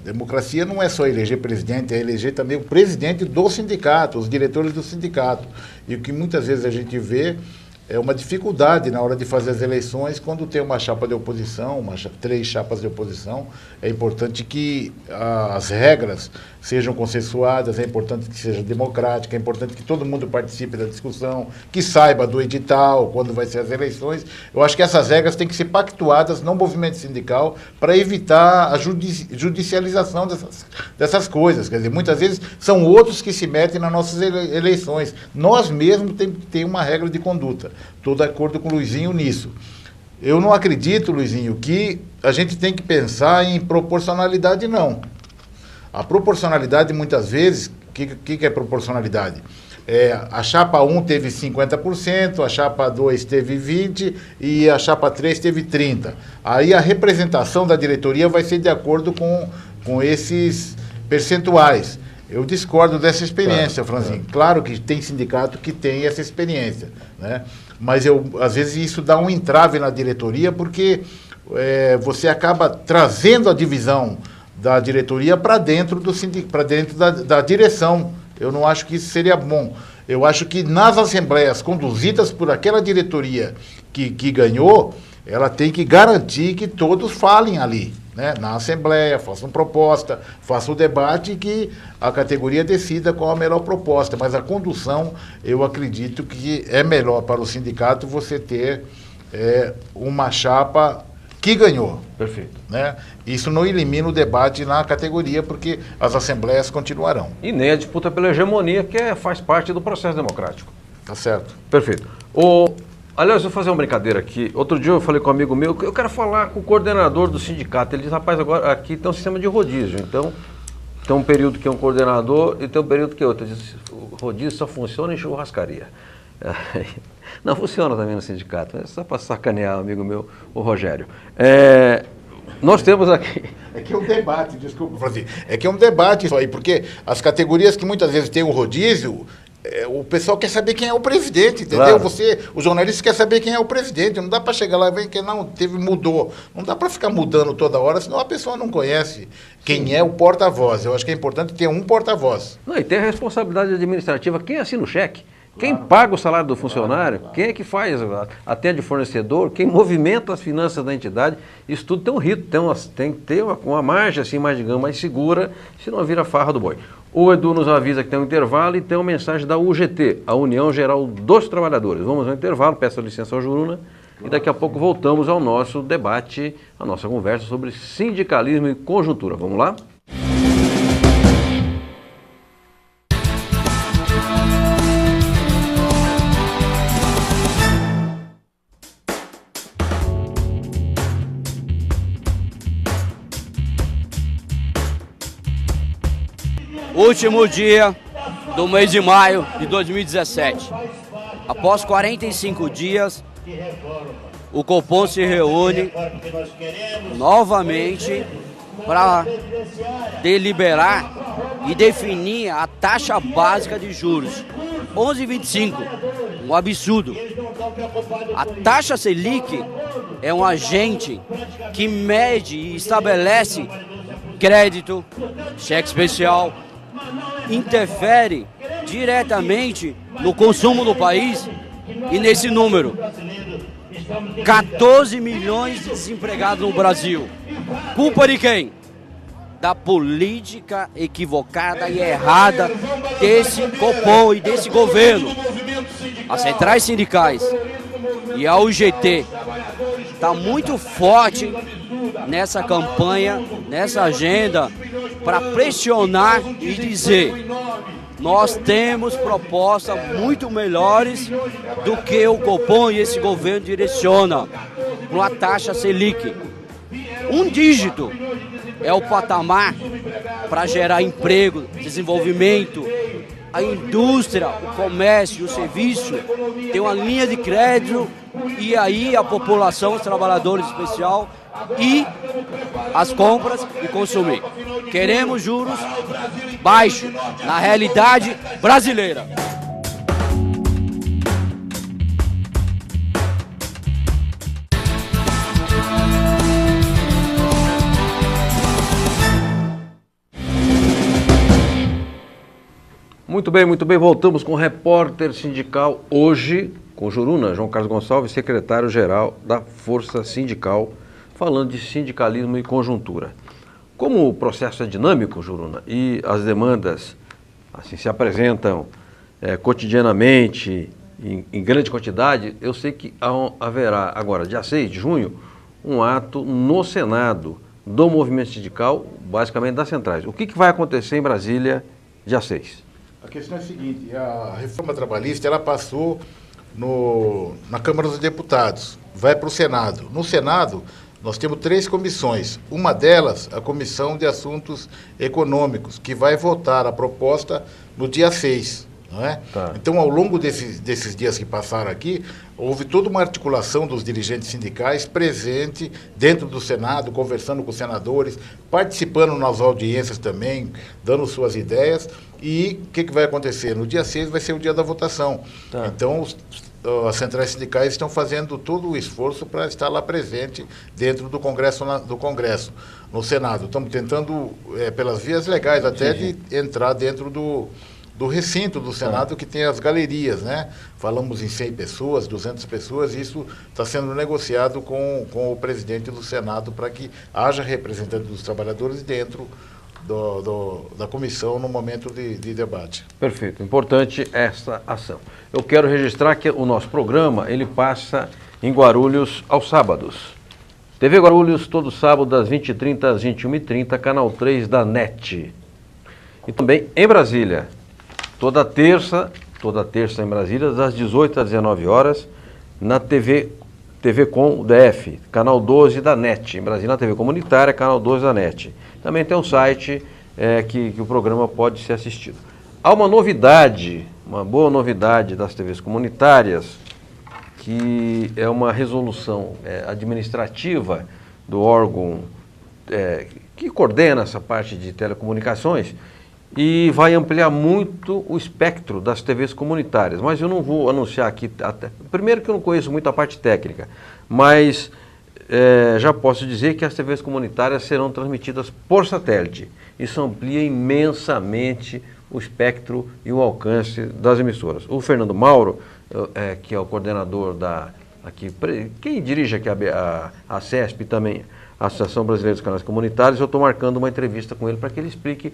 Democracia não é só eleger presidente, é eleger também o presidente do sindicato, os diretores do sindicato. E o que muitas vezes a gente vê é uma dificuldade na hora de fazer as eleições, quando tem uma chapa de oposição, três chapas de oposição. É importante que as regras sejam consensuadas, é importante que seja democrática, é importante que todo mundo participe da discussão, que saiba do edital, quando vai ser as eleições. Eu acho que essas regras têm que ser pactuadas no movimento sindical para evitar a judicialização dessas coisas. Quer dizer, muitas vezes são outros que se metem nas nossas eleições. Nós mesmos temos que ter uma regra de conduta. Estou de acordo com o Luizinho nisso. Eu não acredito, Luizinho, que a gente tem que pensar em proporcionalidade, não. A proporcionalidade, muitas vezes, o que é proporcionalidade? A chapa 1 teve 50%, a chapa 2 teve 20% e a chapa 3 teve 30%. Aí a representação da diretoria vai ser de acordo com esses percentuais. Eu discordo dessa experiência, Franzinho. Claro que tem sindicato que tem essa experiência, né? Mas às vezes isso dá um entrave na diretoria, porque você acaba trazendo a divisão da diretoria para dentro da direção. Eu não acho que isso seria bom. Eu acho que nas assembleias conduzidas por aquela diretoria que ganhou, ela tem que garantir que todos falem ali, né? Na assembleia, façam proposta, façam o debate e que a categoria decida qual a melhor proposta. Mas a condução, eu acredito que é melhor para o sindicato você ter uma chapa que ganhou. Perfeito. Né? Isso não elimina o debate na categoria, porque as assembleias continuarão. E nem a disputa pela hegemonia, que faz parte do processo democrático. Tá certo. Perfeito. Aliás, eu vou fazer uma brincadeira aqui. Outro dia eu falei com um amigo meu que eu quero falar com o coordenador do sindicato. Ele disse, rapaz, agora aqui tem um sistema de rodízio. Então, tem um período que é um coordenador e tem um período que é outro. Ele disse, o rodízio só funciona em churrascaria. Não funciona também no sindicato. É só para sacanear, amigo meu, o Rogério. Nós temos aqui... É que é um debate, desculpa, Francisco. É que é um debate isso aí, porque as categorias que muitas vezes tem o rodízio... o pessoal quer saber quem é o presidente, entendeu? Claro. O jornalista quer saber quem é o presidente. Não dá para chegar lá e ver que não mudou. Não dá para ficar mudando toda hora, senão a pessoa não conhece quem é o porta-voz. Eu acho que é importante ter um porta-voz. Não, e tem a responsabilidade administrativa. Quem assina o cheque? Quem paga o salário do funcionário? Quem é que faz? Atende o fornecedor? Quem movimenta as finanças da entidade? Isso tudo tem um rito, tem que ter uma margem assim, mais, digamos, mais segura, senão vira farra do boi. O Edu nos avisa que tem um intervalo e tem uma mensagem da UGT, a União Geral dos Trabalhadores. Vamos ao intervalo, peço licença ao Juruna, e daqui a pouco voltamos ao nosso debate, a nossa conversa sobre sindicalismo e conjuntura. Vamos lá? Último dia do mês de maio de 2017. Após 45 dias, o Copom se reúne novamente para deliberar e definir a taxa básica de juros. 11,25, um absurdo. A taxa Selic é um agente que mede e estabelece crédito, cheque especial, interfere diretamente no consumo do país e nesse número. 14 milhões de desempregados no Brasil. Culpa de quem? Da política equivocada e errada desse Copom e desse governo. As centrais sindicais e a UGT está muito forte nessa campanha, nessa agenda, para pressionar e dizer: nós temos propostas muito melhores do que o Copom e esse governo direciona com a taxa Selic. Um dígito é o patamar para gerar emprego, desenvolvimento. A indústria, o comércio, o serviço tem uma linha de crédito e aí a população, os trabalhadores em especial, e as compras e consumir. Queremos juros baixos na realidade brasileira. Muito bem, voltamos com o repórter sindical hoje, com Juruna, João Carlos Gonçalves, secretário-geral da Força Sindical, falando de sindicalismo e conjuntura. Como o processo é dinâmico, Juruna, e as demandas assim, se apresentam cotidianamente, em grande quantidade, eu sei que haverá agora, dia 6 de junho, um ato no Senado do movimento sindical, basicamente das centrais. O que vai acontecer em Brasília dia 6? A questão é a seguinte, a reforma trabalhista ela passou na Câmara dos Deputados, vai para o Senado. No Senado, nós temos 3 comissões. Uma delas, a Comissão de Assuntos Econômicos, que vai votar a proposta no dia 6. Não é? Tá. Então, ao longo desses dias que passaram aqui, houve toda uma articulação dos dirigentes sindicais presente dentro do Senado, conversando com os senadores, participando nas audiências também, dando suas ideias. E o que vai acontecer? No dia 6 vai ser o dia da votação. Tá. Então, as centrais sindicais estão fazendo todo o esforço para estar lá presente dentro do Congresso, no Senado. Estamos tentando, pelas vias legais, até de entrar dentro do recinto do Senado, que tem as galerias, né? Falamos em 100 pessoas, 200 pessoas, e isso está sendo negociado com o presidente do Senado para que haja representante dos trabalhadores dentro da comissão no momento de debate. Perfeito, importante essa ação. Eu quero registrar que o nosso programa, ele passa em Guarulhos aos sábados. TV Guarulhos, todo sábado, das 20h30 às 21h30, canal 3 da NET. E também em Brasília, toda terça em Brasília, das 18 às 19 horas, na TV Com DF, canal 12 da NET. Em Brasília, na TV comunitária, canal 12 da NET. Também tem um site que o programa pode ser assistido. Há uma novidade, uma boa novidade das TVs comunitárias, que é uma resolução administrativa do órgão que coordena essa parte de telecomunicações e vai ampliar muito o espectro das TVs comunitárias. Mas eu não vou anunciar aqui, primeiro que eu não conheço muito a parte técnica, mas já posso dizer que as TVs comunitárias serão transmitidas por satélite. Isso amplia imensamente o espectro e o alcance das emissoras. O Fernando Mauro, que é o coordenador quem dirige aqui a CESP também, a Associação Brasileira dos Canais Comunitários, eu estou marcando uma entrevista com ele para que ele explique,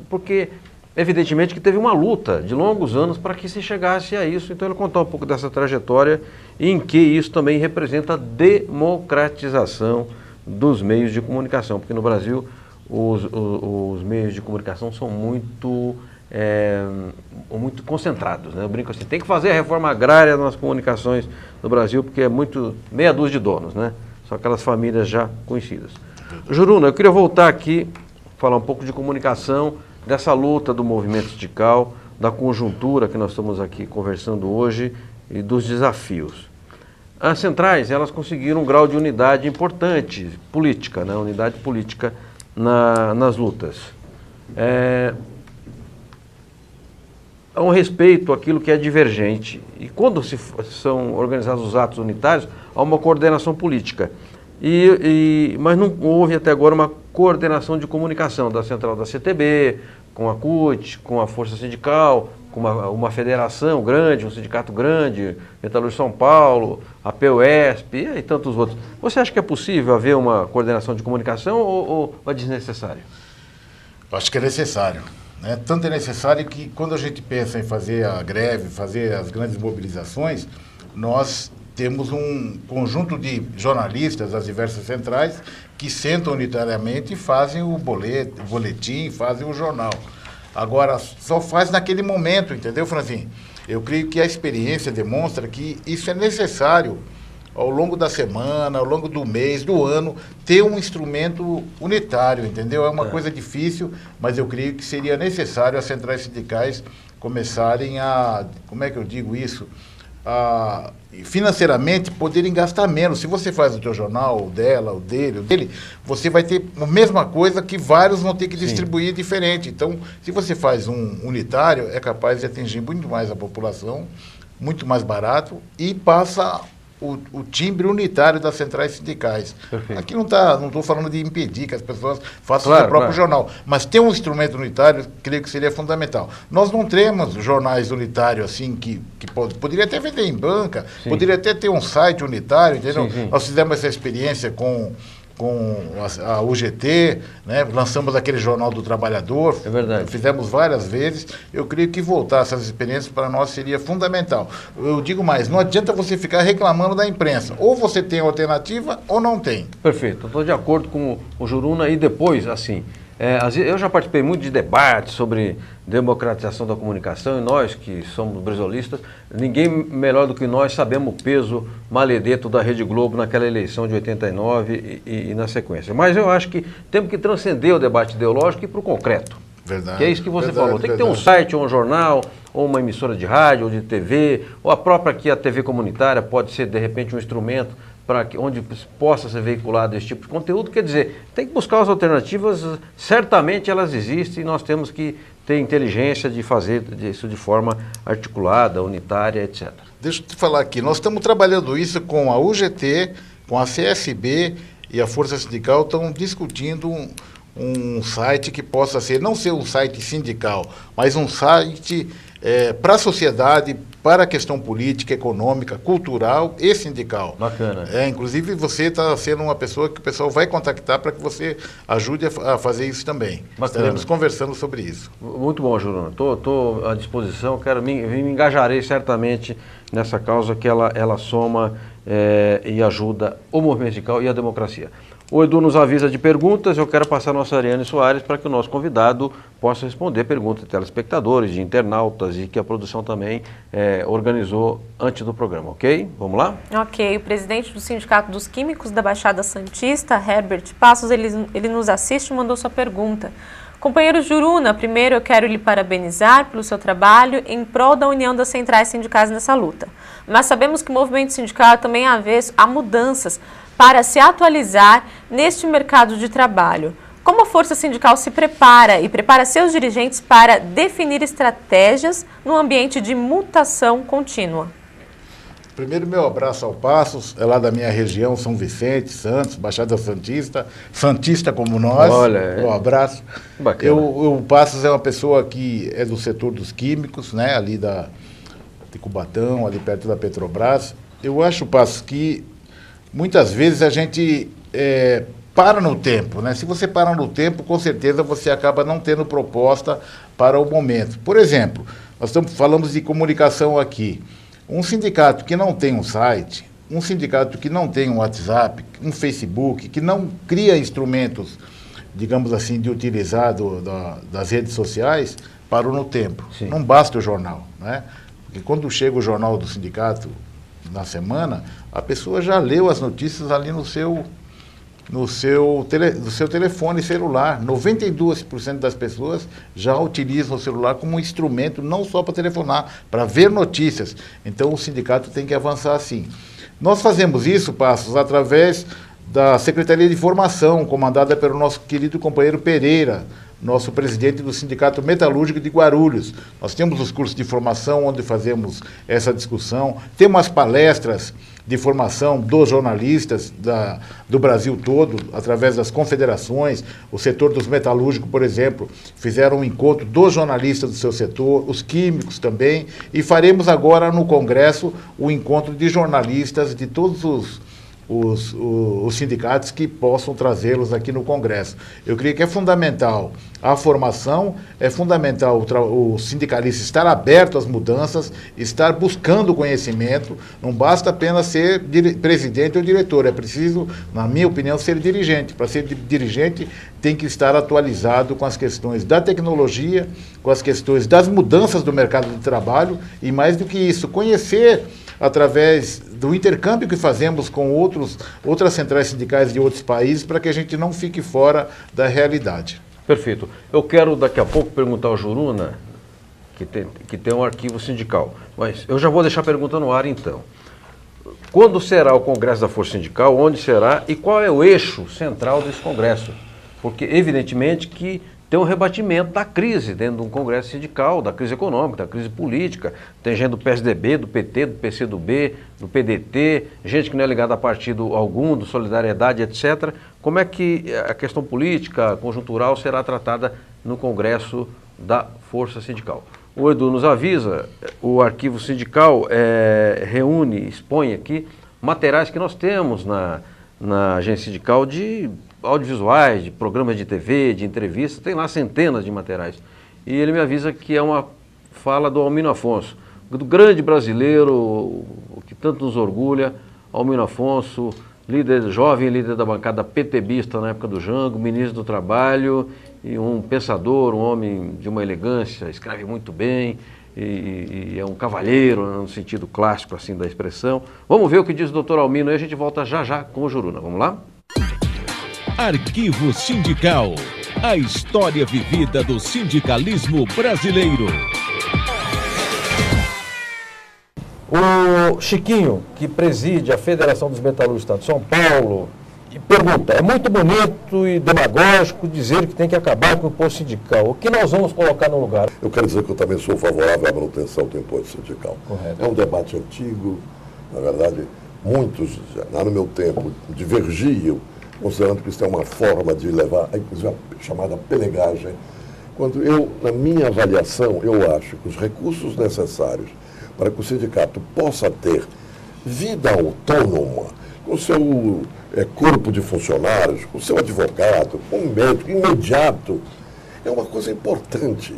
porque evidentemente que teve uma luta de longos anos para que se chegasse a isso, então ele contar um pouco dessa trajetória e em que isso também representa a democratização dos meios de comunicação, porque no Brasil os meios de comunicação são muito concentrados, né? Eu brinco assim, tem que fazer a reforma agrária nas comunicações no Brasil, porque é muito meia dúzia de donos, né? São aquelas famílias já conhecidas. Juruna, eu queria voltar aqui, falar um pouco de comunicação, dessa luta do movimento sindical, da conjuntura que nós estamos aqui conversando hoje e dos desafios. As centrais, elas conseguiram um grau de unidade importante, política, né? Unidade política nas lutas. Há um respeito àquilo que é divergente. E quando são organizados os atos unitários, há uma coordenação política. Mas não houve até agora uma coordenação de comunicação da central da CTB, com a CUT, com a Força Sindical, com uma federação grande, um sindicato grande, Metalúrgica São Paulo, a PUESP e tantos outros. Você acha que é possível haver uma coordenação de comunicação ou é desnecessário? Eu acho que é necessário. Né? Tanto é necessário que quando a gente pensa em fazer a greve, fazer as grandes mobilizações, nós temos um conjunto de jornalistas das diversas centrais que sentam unitariamente e fazem o boletim, fazem o jornal. Agora, só faz naquele momento, entendeu, Franzinho? Eu creio que a experiência demonstra que isso é necessário ao longo da semana, ao longo do mês, do ano, ter um instrumento unitário, entendeu? É uma coisa difícil, mas eu creio que seria necessário as centrais sindicais começarem a, como é que eu digo isso? Financeiramente poderem gastar menos. Se você faz o teu jornal, o dela, o dele, você vai ter a mesma coisa que vários vão ter que distribuir diferente. Então, se você faz um unitário, é capaz de atingir muito mais a população, muito mais barato e passa o timbre unitário das centrais sindicais. Perfeito. Aqui não estou falando de impedir que as pessoas façam o seu próprio jornal, mas ter um instrumento unitário, creio que seria fundamental. Nós não temos jornais unitários assim que poderia até vender em banca, poderia até ter um site unitário, entendeu? Sim. Nós fizemos essa experiência com a UGT, né? Lançamos aquele Jornal do Trabalhador, é verdade. Fizemos várias vezes. Eu creio que voltar essas experiências para nós seria fundamental. Eu digo mais, não adianta você ficar reclamando da imprensa, ou você tem alternativa ou não tem. Perfeito, eu estou de acordo com o Juruna. E depois, assim, eu já participei muito de debates sobre democratização da comunicação, e nós que somos brisolistas, ninguém melhor do que nós sabemos o peso maledeto da Rede Globo naquela eleição de 89 e na sequência. Mas eu acho que temos que transcender o debate ideológico e ir para o concreto. Verdade. Que é isso que você falou. Tem que ter um site, ou um jornal, ou uma emissora de rádio, ou de TV, ou a própria aqui, a TV comunitária, pode ser de repente um instrumento onde possa ser veiculado esse tipo de conteúdo. Quer dizer, tem que buscar as alternativas, certamente elas existem, e nós temos que ter inteligência de fazer isso de forma articulada, unitária, etc. Deixa eu te falar aqui, nós estamos trabalhando isso com a UGT, com a CSB e a Força Sindical, estão discutindo um site que possa ser, não ser um site sindical, mas um site para a sociedade, para a questão política, econômica, cultural e sindical. Bacana. Inclusive, você está sendo uma pessoa que o pessoal vai contactar para que você ajude a fazer isso também. Bacana. Estaremos conversando sobre isso. Muito bom, Juruna. Estou à disposição, me engajarei certamente nessa causa que ela soma e ajuda o movimento sindical e a democracia. O Edu nos avisa de perguntas, eu quero passar a nossa Ariane Soares para que o nosso convidado possa responder perguntas de telespectadores, de internautas e que a produção também organizou antes do programa, ok? Vamos lá? Ok, o presidente do Sindicato dos Químicos da Baixada Santista, Herbert Passos, ele nos assiste e mandou sua pergunta. Companheiro Juruna, primeiro eu quero lhe parabenizar pelo seu trabalho em prol da união das centrais sindicais nessa luta. Mas sabemos que o movimento sindical também há mudanças para se atualizar neste mercado de trabalho. Como a Força Sindical se prepara e prepara seus dirigentes para definir estratégias no ambiente de mutação contínua? Primeiro, meu abraço ao Passos, é lá da minha região, São Vicente, Santos, Baixada Santista, santista como nós. Olha, um abraço. Bacana. O Passos é uma pessoa que é do setor dos químicos, né, ali de Cubatão, ali perto da Petrobras. Eu acho, Passos, que muitas vezes a gente para no tempo, né? Se você para no tempo, com certeza você acaba não tendo proposta para o momento. Por exemplo, nós falamos de comunicação aqui. Um sindicato que não tem um site, um sindicato que não tem um WhatsApp, um Facebook, que não cria instrumentos, digamos assim, de utilizar das redes sociais, parou no tempo. Sim. Não basta o jornal, né? Porque quando chega o jornal do sindicato na semana, a pessoa já leu as notícias ali no seu telefone celular. 92% das pessoas já utilizam o celular como um instrumento não só para telefonar, para ver notícias. Então o sindicato tem que avançar assim. Nós fazemos isso, Passos, através da Secretaria de Formação, comandada pelo nosso querido companheiro Pereira, nosso presidente do Sindicato Metalúrgico de Guarulhos. Nós temos os cursos de formação onde fazemos essa discussão, temos as palestras de formação dos jornalistas do Brasil todo, através das confederações. O setor dos metalúrgicos, por exemplo, fizeram um encontro dos jornalistas do seu setor, os químicos também, e faremos agora no Congresso o encontro de jornalistas de todos os sindicatos que possam trazê-los aqui no Congresso. Eu creio que é fundamental a formação, é fundamental o sindicalista estar aberto às mudanças, estar buscando conhecimento, não basta apenas ser presidente ou diretor, é preciso, na minha opinião, ser dirigente. Para ser dirigente tem que estar atualizado com as questões da tecnologia, com as questões das mudanças do mercado de trabalho e, mais do que isso, conhecer através do intercâmbio que fazemos com outras centrais sindicais de outros países, para que a gente não fique fora da realidade. Perfeito. Eu quero daqui a pouco perguntar ao Juruna, que tem um arquivo sindical, mas eu já vou deixar a pergunta no ar então. Quando será o Congresso da Força Sindical, onde será e qual é o eixo central desse Congresso? Porque evidentemente que tem um rebatimento da crise dentro de um congresso sindical, da crise econômica, da crise política. Tem gente do PSDB, do PT, do PCdoB, do PDT, gente que não é ligada a partido algum, do Solidariedade, etc. Como é que a questão política, conjuntural, será tratada no Congresso da Força Sindical? O Edu nos avisa, o arquivo sindical reúne, expõe aqui materiais que nós temos na agência sindical de audiovisuais, de programas de TV, de entrevistas, tem lá centenas de materiais. E ele me avisa que é uma fala do Almino Afonso, do grande brasileiro, o que tanto nos orgulha, Almino Afonso, jovem líder da bancada PTBista na época do Jango, ministro do Trabalho, e um pensador, um homem de uma elegância, escreve muito bem, e é um cavalheiro, no sentido clássico assim da expressão. Vamos ver o que diz o doutor Almino e a gente volta já já com o Juruna. Vamos lá? Arquivo Sindical. A história vivida do sindicalismo brasileiro. O Chiquinho, que preside a Federação dos Metalúrgicos do Estado de São Paulo, pergunta: é muito bonito e demagógico dizer que tem que acabar com o imposto sindical. O que nós vamos colocar no lugar? Eu quero dizer que eu também sou favorável à manutenção do imposto sindical. Correto. É um debate antigo, na verdade, muitos, lá no meu tempo, divergiam, considerando que isso é uma forma de levar, inclusive, a chamada pelegagem. Quando na minha avaliação, eu acho que os recursos necessários para que o sindicato possa ter vida autônoma, com o seu corpo de funcionários, com o seu advogado, com um médico imediato, é uma coisa importante.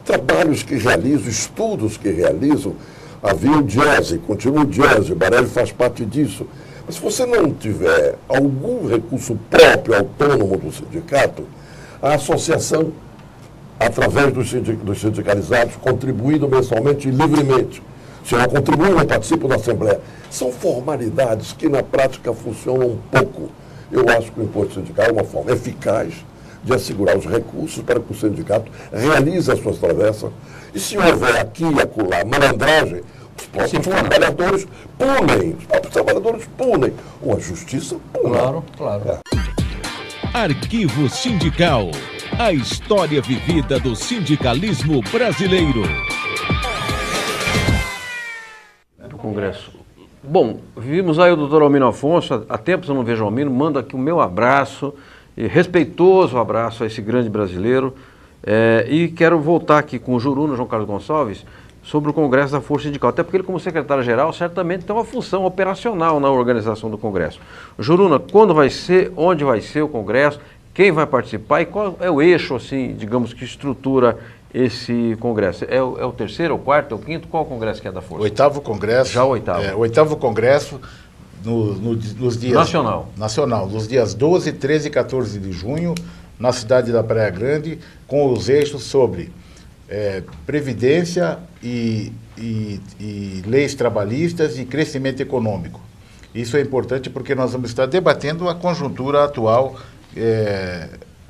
Trabalhos que realizam, estudos que realizam, havia o Diese, continua o Diese, o Barelli faz parte disso, Mas se você não tiver algum recurso próprio, autônomo do sindicato, a associação, através dos sindicalizados, contribuindo mensalmente e livremente. Se não contribuem, não participam da Assembleia. São formalidades que na prática funcionam um pouco. Eu acho que o imposto sindical é uma forma eficaz de assegurar os recursos para que o sindicato realize as suas travessas. E se houver aqui e acolá malandragem, os próprios trabalhadores punem. Uma justiça pune. Claro. Arquivo Sindical. A história vivida do sindicalismo brasileiro. Do Congresso. Bom, vimos aí o doutor Almino Afonso, há tempos eu não vejo o Almino, mando aqui o meu abraço, e respeitoso abraço a esse grande brasileiro, e quero voltar aqui com o Juruna, João Carlos Gonçalves, sobre o Congresso da Força Sindical, até porque ele, como secretário-geral, certamente tem uma função operacional na organização do Congresso. Juruna, quando vai ser, onde vai ser o Congresso, quem vai participar e qual é o eixo, assim, digamos, que estrutura esse Congresso? É o terceiro, o quarto, é o quinto? Qual o Congresso que é da Força? Oitavo Congresso. Já o oitavo. Oitavo Congresso, nos dias... Nacional, nos dias 12, 13 e 14 de junho, na cidade da Praia Grande, com os eixos sobre previdência e leis trabalhistas e crescimento econômico. Isso é importante porque nós vamos estar debatendo a conjuntura atual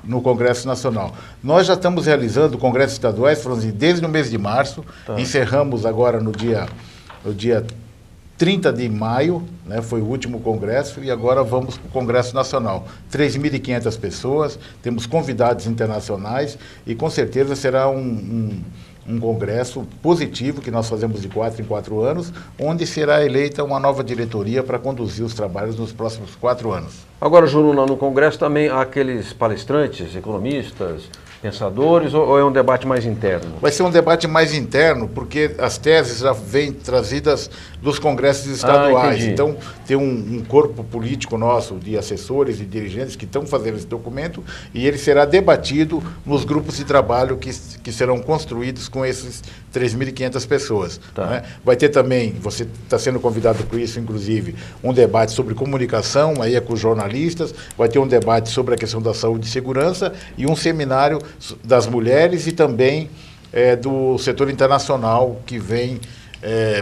no Congresso Nacional. Nós já estamos realizando congressos estaduais, desde o mês de março, encerramos agora no dia 30 de maio, né, foi o último congresso, e agora vamos para o Congresso Nacional. 3.500 pessoas, temos convidados internacionais, e com certeza será um congresso positivo, que nós fazemos de 4 em 4 anos, onde será eleita uma nova diretoria para conduzir os trabalhos nos próximos 4 anos. Agora, Juruna, no Congresso também há aqueles palestrantes, economistas, pensadores, ou é um debate mais interno? Vai ser um debate mais interno, porque as teses já vêm trazidas dos congressos estaduais. Então, tem um corpo político nosso, de assessores e dirigentes, que estão fazendo esse documento, e ele será debatido nos grupos de trabalho que serão construídos com esses 3.500 pessoas. Né? Vai ter também, você está sendo convidado por isso, inclusive, um debate sobre comunicação, aí é com jornalistas, vai ter um debate sobre a questão da saúde e segurança, e um seminário das mulheres e também do setor internacional que vem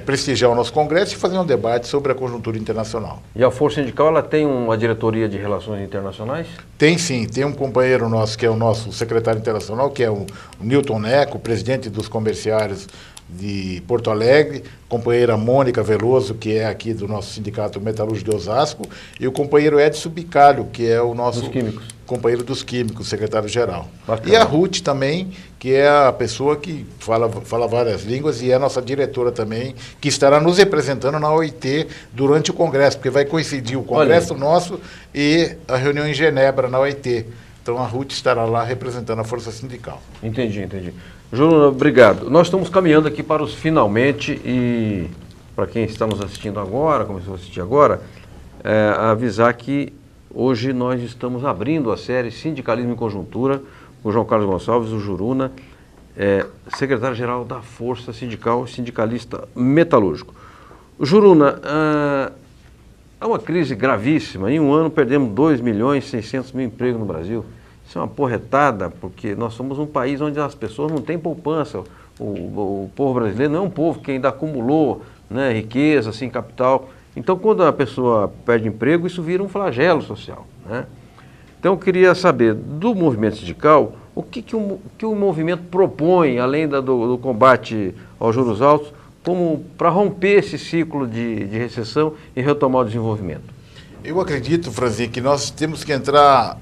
prestigiar o nosso Congresso e fazer um debate sobre a conjuntura internacional. E a Força Sindical, ela tem uma diretoria de relações internacionais? Tem sim, tem um companheiro nosso que é o nosso secretário internacional, que é o Newton Neco, presidente dos comerciários de Porto Alegre, companheira Mônica Veloso, que é aqui do nosso sindicato Metalúrgico de Osasco, e o companheiro Edson Bicalho, que é o nosso companheiro dos químicos, secretário-geral. E a Ruth também, que é a pessoa que fala várias línguas e é a nossa diretora também, que estará nos representando na OIT durante o Congresso, porque vai coincidir o Congresso nosso e a reunião em Genebra, na OIT. Então a Ruth estará lá representando a Força Sindical. Entendi. Juruna, obrigado. Nós estamos caminhando aqui para os finalmente e para quem está nos assistindo agora, começou a assistir agora, avisar que hoje nós estamos abrindo a série Sindicalismo em Conjuntura, com o João Carlos Gonçalves, o Juruna, secretário-geral da Força Sindical, sindicalista metalúrgico. Juruna, há uma crise gravíssima. Em um ano perdemos 2.600.000 empregos no Brasil. Isso é uma porretada, porque nós somos um país onde as pessoas não têm poupança. O povo brasileiro não é um povo que ainda acumulou, né, riqueza, assim, capital. Então, quando a pessoa perde emprego, isso vira um flagelo social, né? Então, eu queria saber do movimento sindical, o que o movimento propõe, além do combate aos juros altos, como para romper esse ciclo de recessão e retomar o desenvolvimento. Eu acredito, Franzinho, que nós temos que entrar,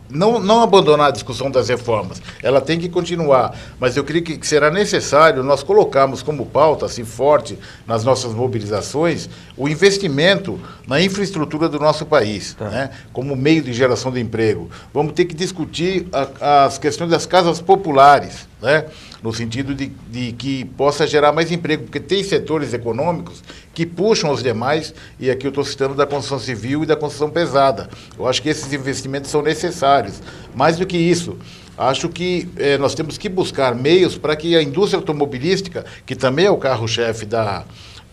não abandonar a discussão das reformas, ela tem que continuar, mas eu creio que será necessário nós colocarmos como pauta, assim, forte nas nossas mobilizações, o investimento na infraestrutura do nosso país, né, como meio de geração de emprego. Vamos ter que discutir as questões das casas populares, né, no sentido de que possa gerar mais emprego, porque tem setores econômicos que puxam os demais, e aqui eu estou citando da construção civil e da construção pesada. Eu acho que esses investimentos são necessários. Mais do que isso, acho que nós temos que buscar meios para que a indústria automobilística, que também é o carro-chefe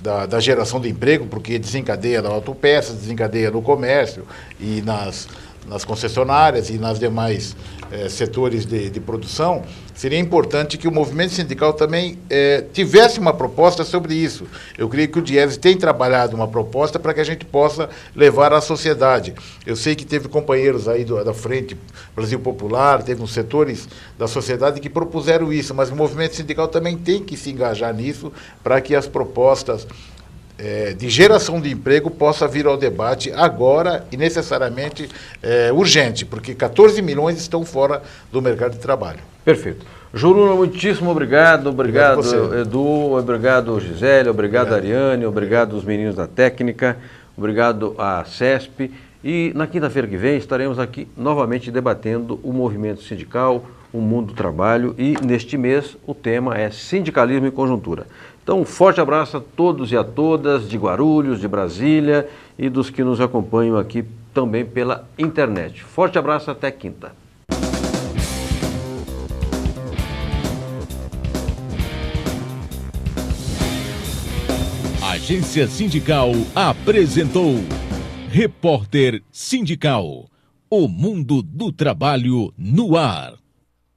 da geração de emprego, porque desencadeia na autopeças, desencadeia no comércio e nas concessionárias e nas demais setores de produção, seria importante que o movimento sindical também tivesse uma proposta sobre isso. Eu creio que o Dieses tem trabalhado uma proposta para que a gente possa levar à sociedade. Eu sei que teve companheiros aí da Frente Brasil Popular, teve uns setores da sociedade que propuseram isso, mas o movimento sindical também tem que se engajar nisso para que as propostas de geração de emprego possa vir ao debate agora e necessariamente urgente, porque 14 milhões estão fora do mercado de trabalho. Perfeito. Juruna, muitíssimo obrigado. Obrigado, Edu. Obrigado, Gisele. Obrigado, Ariane. Obrigado os meninos da técnica. Obrigado à CESP. E na quinta-feira que vem estaremos aqui novamente debatendo o movimento sindical, o mundo do trabalho, e neste mês o tema é sindicalismo e conjuntura. Então, um forte abraço a todos e a todas de Guarulhos, de Brasília e dos que nos acompanham aqui também pela internet. Forte abraço, até quinta. A Agência Sindical apresentou Repórter Sindical, o mundo do trabalho no ar.